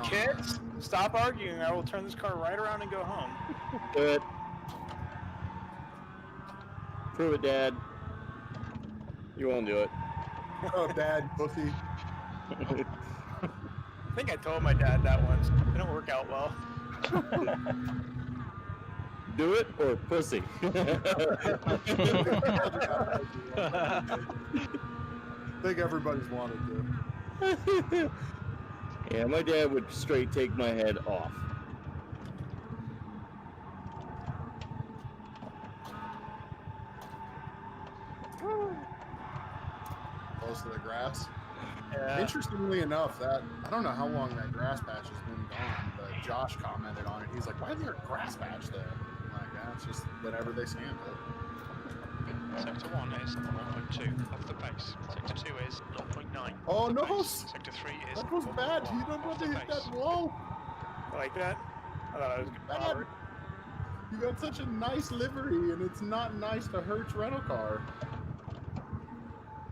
B: Kids, stop arguing. I will turn this car right around and go home.
I: Do it. Prove it, Dad.
O: You won't do it.
J: Oh, Dad, pussy.
B: I think I told my dad that once. It didn't work out well.
I: Do it or pussy.
J: I think everybody's wanted to.
I: Yeah, my dad would straight take my head off.
J: Close to the grass.
B: Yeah.
J: Interestingly enough, that I don't know how long that grass patch has been gone, but Josh commented on it. He's like, "Why is there a grass patch there?" I'm like, "Yeah, it's just whenever they stamp it."
C: Sector 1 is 1.2 off the pace. Sector 2 is 0.9.
J: Oh no!
C: Sector 3 is
J: That was bad. You don't want to hit that wall.
B: Like that? I thought I was
J: Bad. You got such a nice livery, and it's not nice to Hertz rental car.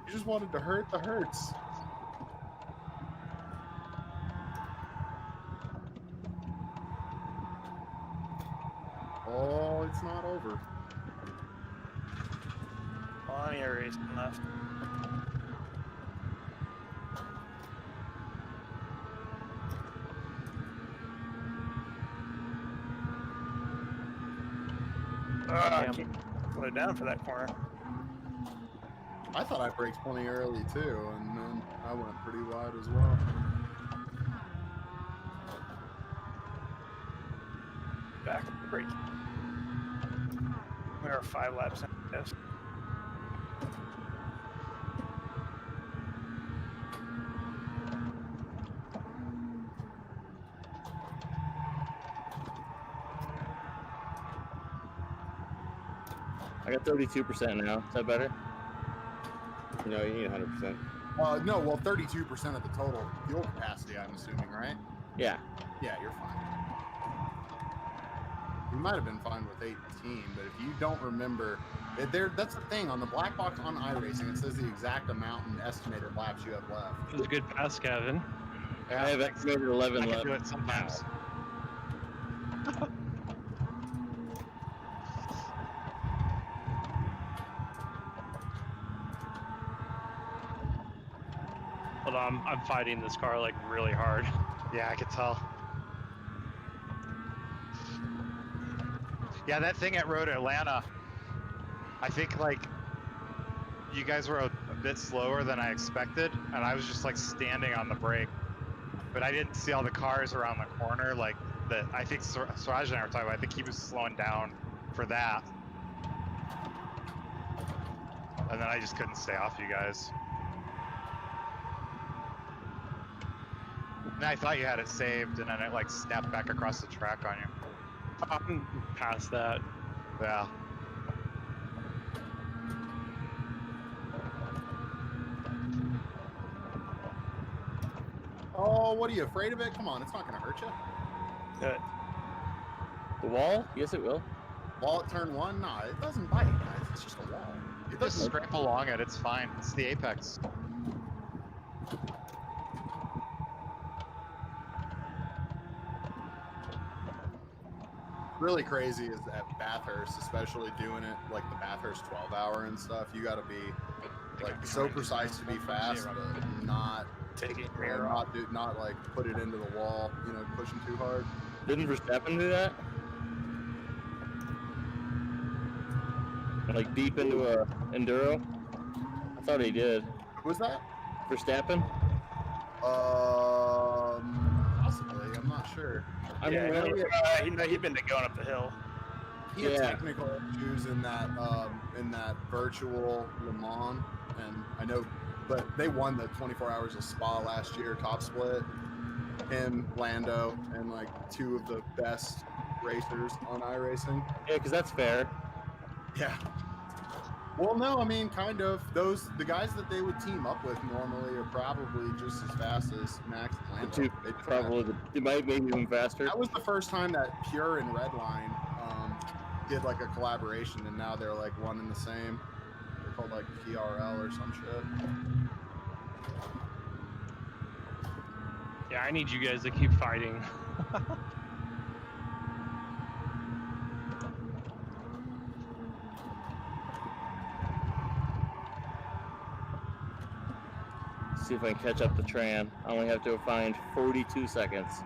J: You just wanted to hurt the Hertz. Oh, it's not over.
B: plenty of racing left. I
M: Damn.
B: can't slow down for that corner.
J: I thought I braked plenty early too, and then I went pretty wide as well.
B: Back brake. We are 5 laps in. Yes.
N: I got 32% now. Is that better?
O: No, you need 100%.
J: No, well, 32% of the total fuel capacity, I'm assuming, right?
N: Yeah.
J: Yeah, you're fine. You might have been fine with 18, but if you don't remember, that's the thing. On the black box on iRacing, it says the exact amount and estimated laps you have left.
D: It was a good pass, Kevin.
G: Yeah,
N: I have estimated 11
G: I can
N: left.
G: do it sometimes.
D: Hold on, I'm fighting this car like really hard.
G: Yeah, I could tell. Yeah, that thing at Road Atlanta, I think like you guys were a bit slower than I expected, and I was just like standing on the brake, but I didn't see all the cars around the corner. Like that, I think Suraj and I were talking about. I think he was slowing down for that, and then I just couldn't stay off you guys. And I thought you had it saved, and then it like snapped back across the track on you.
D: I'm past that.
G: Yeah.
J: Oh, what are you afraid of it? Come on, it's not going to hurt you.
B: Good.
N: The wall? Yes, it will.
J: Wall at turn 1? Nah, it doesn't bite, guys. It's just a wall. It
G: Just
J: doesn't.
G: scrape along it. It's fine. It's the apex.
J: Really crazy is at Bathurst, especially doing it like the Bathurst 12-hour and stuff. You got to be like so precise to be fast, but not
B: taking
J: not like put it into the wall. You know, pushing too hard.
N: Didn't Verstappen do that? Like deep into a enduro? I thought he did.
J: Who was that?
N: Verstappen?
J: Possibly. I'm not sure.
N: I
B: Yeah,
N: remember.
B: he'd been going up the hill.
J: He had
N: Yeah.
J: technical issues in that virtual Le Mans, and I know, but they won the 24 Hours of Spa last year, top split. Him, Lando, and like 2 of the best racers on iRacing.
N: Yeah, because that's fair.
J: Yeah. Well, no, I mean, kind of. The guys that they would team up with normally are probably just as fast as Max and Lando.
N: Two, probably. They might maybe even faster.
J: That was the first time that Pure and Redline did like a collaboration, and now they're like one and the same. They're called like PRL or some shit.
D: Yeah, I need you guys to keep fighting.
N: See if I can catch up the Tran. I only have to find 42 seconds.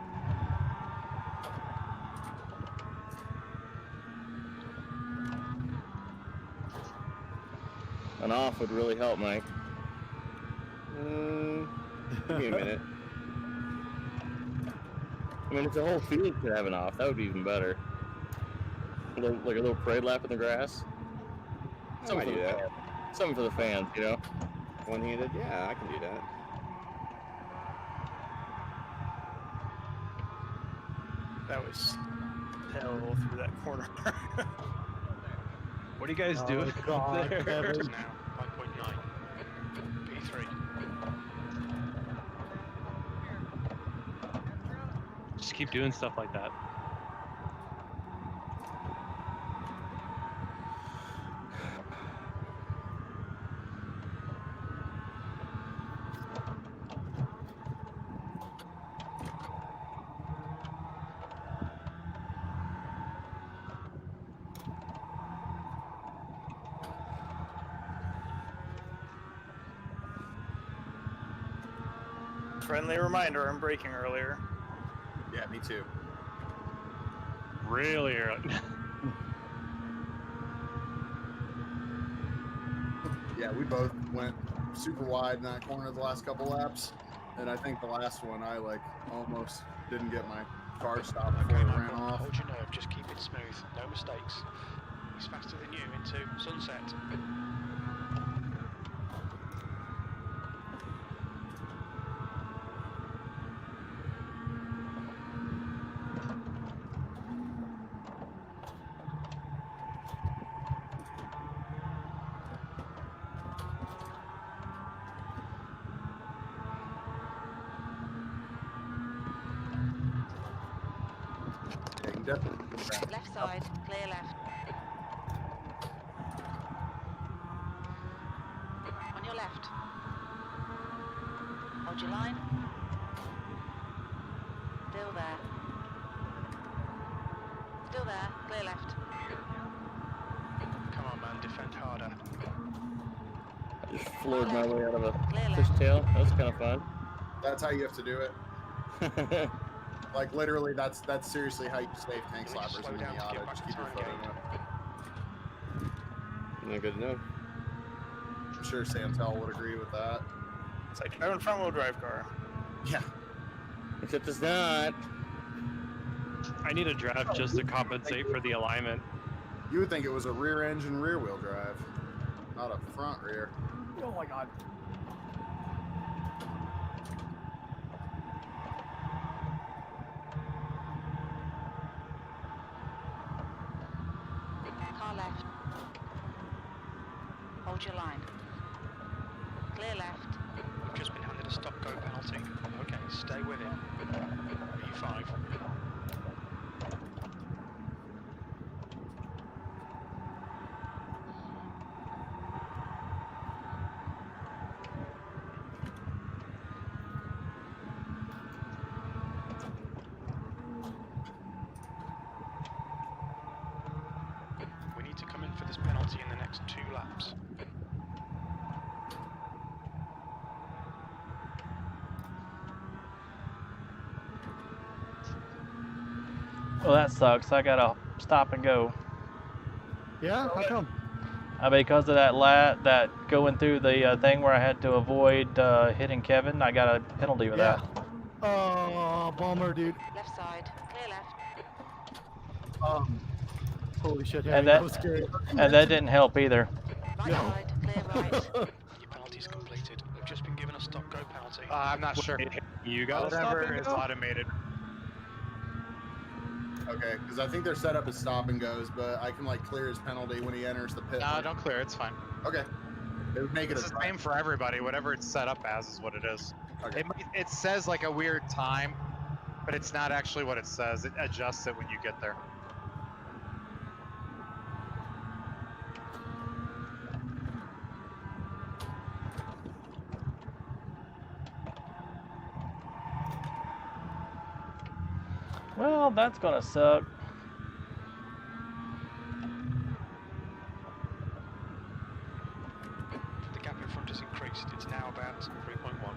N: An off would really help, Mike.
O: Give me a minute.
N: I mean, if the whole field could have an off, that would be even better. Like a little parade lap in the grass.
O: I might do that.
N: Something for the fans, you know?
O: One-handed? Yeah, I can do that.
B: That was hell through that corner.
D: What are you guys doing
E: God,
D: there?
E: Kevin.
C: Now, 5.9. P3.
D: Just keep doing stuff like that.
B: Friendly reminder, I'm braking earlier.
J: Yeah, me too.
D: Really early.
J: Yeah, we both went super wide in that corner the last couple laps, and I think the last one I like almost didn't get my car stopped before it ran off.
C: Hold your nerve, just keep it smooth, no mistakes. He's faster than you into sunset.
J: Yeah, you can definitely do that.
L: Left side, clear left. On your left. Hold your line. Still there. Still there, clear left.
C: Come on, man, defend harder.
I: I just floored my way out of a fishtail. That was kind of fun.
J: That's how you have to do it. Like literally, that's seriously how you save tank slappers in Miata. Just keep your foot in it.
O: Not good enough.
J: I'm sure Santel would agree with that.
B: It's like driving a front-wheel drive car.
J: Yeah.
I: Except it's not.
D: I need a draft just to compensate for the alignment.
J: You would think it was a rear-engine, rear-wheel drive, not a front-rear.
E: Oh my god.
L: Car left. Hold your line. Clear left.
C: We've just been handed a stop-go penalty. Okay, stay with it. V5. We need to come in for this penalty in the next 2 laps.
A: Well, that sucks. I gotta stop and go.
E: Yeah? How come?
A: Because of that going through the thing where I had to avoid hitting Kevin, I got a penalty with that.
E: Oh, bummer, dude.
L: Left side, clear left.
E: Holy shit, Harry,
A: And
E: that was scary.
A: that didn't help either.
L: Right side, clear right.
C: Your penalty's completed. We've just been given a stop-go penalty.
G: I'm not sure.
D: You got
G: Whatever is automated.
J: Okay, because I think they're set up as stop and goes, but I can like clear his penalty when he enters the pit.
G: No, don't clear. It's fine.
J: Okay. It would make it
G: It's the same for everybody. Whatever it's set up as is what it is.
J: Okay.
G: It says like a weird time, but it's not actually what it says. It adjusts it when you get there.
A: Well, that's gonna suck.
C: The gap in front has increased. It's now about 3.1.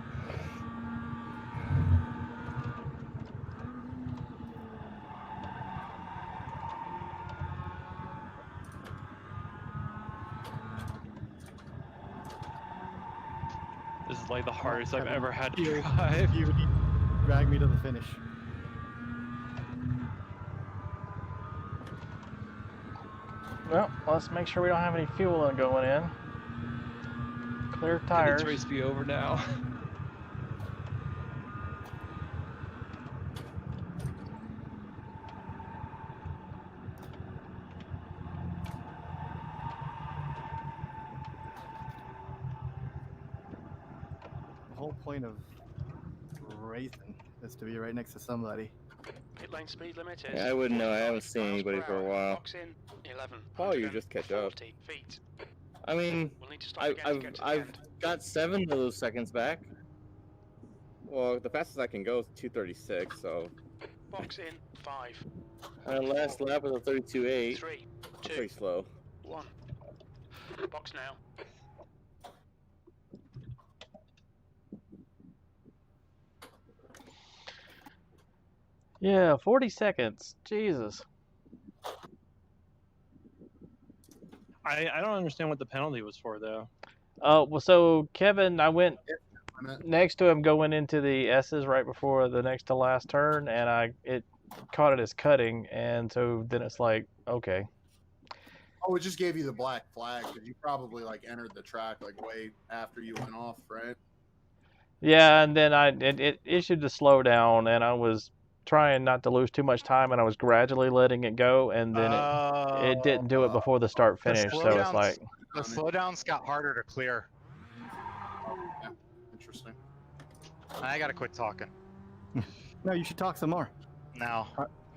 D: This is like the hardest I've
E: Kevin,
D: ever had to
E: you-
D: drive.
E: You drag me to the finish.
A: Well, let's make sure we don't have any fuel going in. Clear
H: Can
A: tires.
H: this race be over now?
E: The whole point of racing is to be right next to somebody.
C: Pit lane speed limit is.
O: Yeah, I wouldn't know. I haven't
C: 45
O: seen anybody
C: miles per
O: for a
C: hour.
O: while.
C: Box in 11.
O: Probably you just catch up.
C: 140 feet.
O: I mean,
C: We'll need to stop again to get to the
O: I've
C: end.
O: got 7 of those seconds back. Well, the fastest I can go is 2:36, so.
C: Box in 5.
O: My last lap was a 32.8.
C: 3, 2,
O: Pretty slow.
C: 1. Box now.
A: Yeah, 40 seconds. Jesus.
D: I don't understand what the penalty was for though.
A: Well, so Kevin, I went
J: I'm at-
A: next to him going into the S's right before the next to last turn, and it caught it as cutting, and so then it's like, okay.
J: Oh, it just gave you the black flag because you probably like entered the track like way after you went off, right?
A: Yeah, and then it issued the slowdown, and I was trying not to lose too much time, and I was gradually letting it go, and then it didn't do it before the start finish, so it's like
P: the slowdowns got harder to clear.
J: Yeah, interesting.
P: I gotta quit talking.
E: No, you should talk some more.
P: No.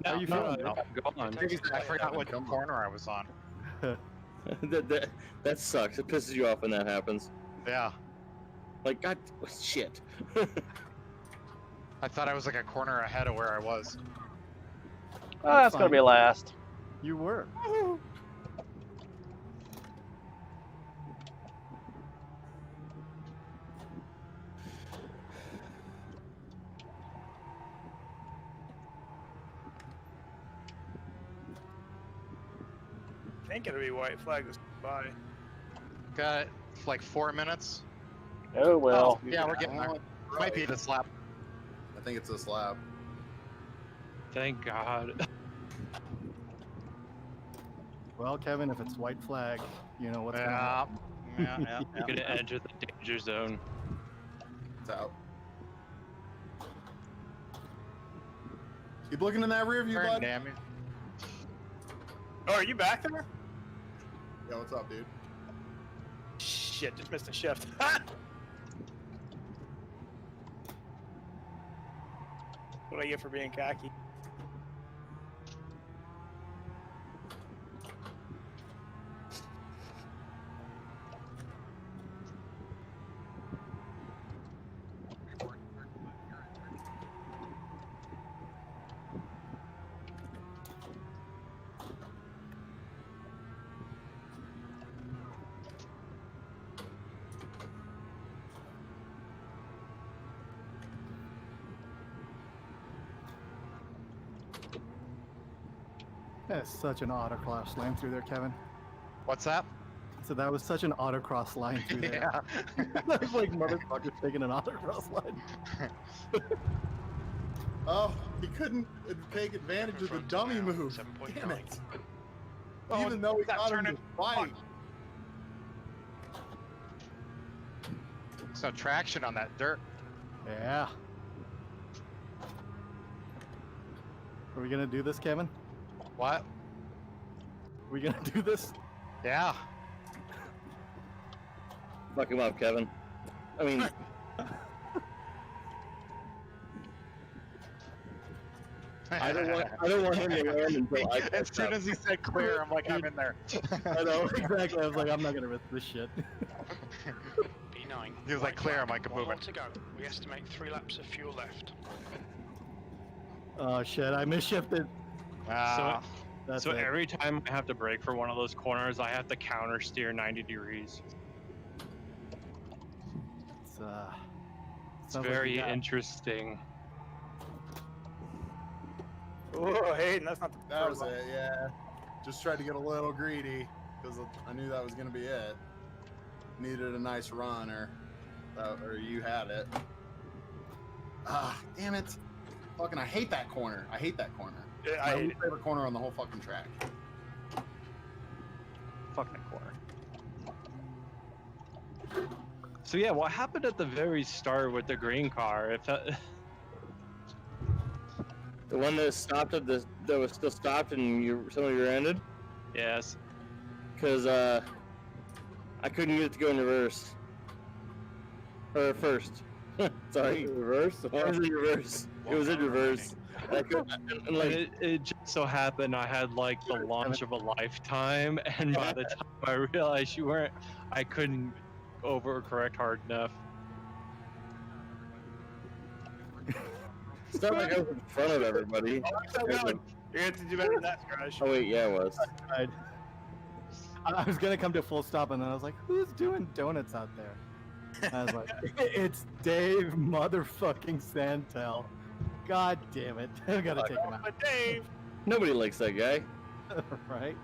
E: How you feeling?
D: Go on.
P: I forgot what corner I was on.
N: that sucks. It pisses you off when that happens.
P: Yeah.
N: Like, God, shit.
P: I thought I was like a corner ahead of where I was.
A: oh, that's gonna be last.
E: You were.
B: I think it'll be white flag this by.
P: Got like 4 minutes.
A: Oh well.
P: Yeah, we're getting there. Might be this lap.
J: I think it's this lap.
D: Thank God.
E: Well, Kevin, if it's white flag, you know what's going to
P: Yeah.
E: happen.
P: Yeah.
D: You're gonna enter the danger zone.
J: It's out. Keep looking in that rear view, bud.
P: Damn you.
B: Oh, are you back there?
J: Yeah, what's up, dude?
B: Shit, just missed a shift. What do I get for being cocky?
E: That's such an autocross line through there, Kevin.
P: What's that?
E: So that was such an autocross line through there.
P: Yeah.
E: That's like motherfucker taking an autocross line.
J: Oh, he couldn't take advantage of the dummy move. Damn it. Even though he got him to fight.
P: There's no traction on that dirt.
E: Yeah. Are we gonna do this, Kevin?
P: What?
E: Are we gonna do this?
P: Yeah.
N: Fuck him up, Kevin. I mean, I don't want him to land until I
P: As soon as he said clear, I'm like, I'm in there.
E: I know, exactly. I was like, I'm not gonna risk this shit.
C: B9.
P: He was like, clear, I'm like,
C: One more
P: moving.
C: to go. We estimate 3 laps of fuel left.
E: Oh shit, I misshifted.
P: Ah.
E: That's
D: So
E: it.
D: every time I have to brake for one of those corners, I have to counter steer 90 degrees.
E: It's
D: It's
E: sounds like
D: very
E: you got-
D: interesting.
B: Oh, Hayden, that's not the
J: That was it, yeah. Just tried to get a little greedy because I knew that was going to be it. Needed a nice run, or you had it. Ah, damn it. Fucking, I hate that corner. I hate that corner.
B: Yeah,
J: It's
B: I
J: my
B: hate
J: least favorite corner on the whole fucking track.
D: Fuck that corner. So yeah, what happened at the very start with the green car? If that...
N: the one that stopped at that was still stopped and some of you ended?
D: Yes.
N: Because I couldn't get it to go in reverse. Or first. Sorry, reverse? It was in reverse. It was in reverse. I could, and like,
D: it just so happened I had like the launch of a lifetime, and by the time I realized I couldn't overcorrect hard enough.
N: it's not like I was in front of everybody.
B: You're going to have to do better than that, Crush.
N: Oh wait, yeah, it was.
E: I was gonna come to a full stop, and then I was like, "Who's doing donuts out there?" I was like, "It's Dave motherfucking Santel." God damn it! I gotta take him out.
B: Dave.
N: Nobody likes that guy.
E: Right?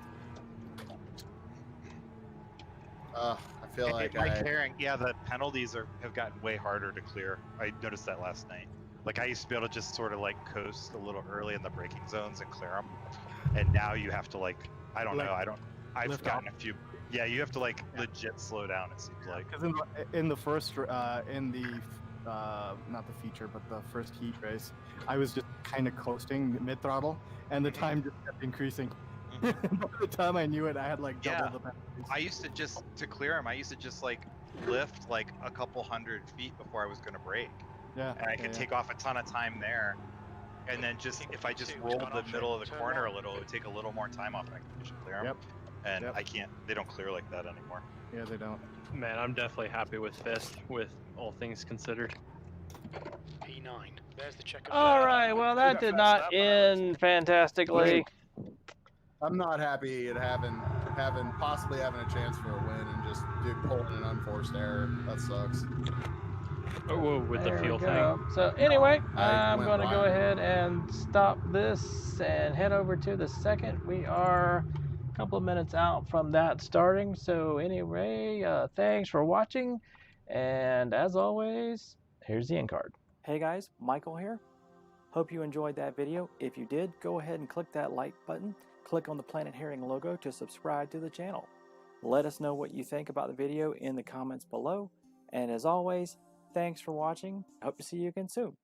J: I feel like
G: my carrying, yeah, the penalties have gotten way harder to clear. I noticed that last night. Like I used to be able to just sort of like coast a little early in the braking zones and clear them, and now you have to like, I don't know, I've gotten a few. Yeah, you have to like legit slow down. It seems like.
E: Because in the first, in the not the feature, but the first heat race, I was just kind of coasting mid throttle, and the time just kept increasing. By the time I knew it, I had like double the penalties.
G: I used to to clear them. I used to just like lift like a couple 100 feet before I was going to brake.
E: Yeah.
G: And I could take off a ton of time there, and then just if I just rolled the middle of the corner a little, it would take a little more time off, and I could usually clear them. And I can't. They don't clear like that anymore.
E: Yeah, they don't.
D: Man, I'm definitely happy with fifth, with all things considered.
C: P9. There's the checker.
A: All right, well, that did not end fantastically.
J: I'm not happy at possibly having a chance for a win and just pulling an unforced error. That sucks.
D: Oh, whoa, with
A: There
D: the
A: we
D: fuel
A: go.
D: thing.
A: So anyway,
J: I
A: I'm
J: went
A: going to go
J: wild.
A: ahead and stop this and head over to the second. We are a couple of minutes out from that starting. So anyway, thanks for watching. And as always, here's the end card.
M: Hey guys, Michael here. Hope you enjoyed that video. If you did, go ahead and click that like button. Click on the Planet Herring logo to subscribe to the channel. Let us know what you think about the video in the comments below. And as always, thanks for watching. Hope to see you again soon.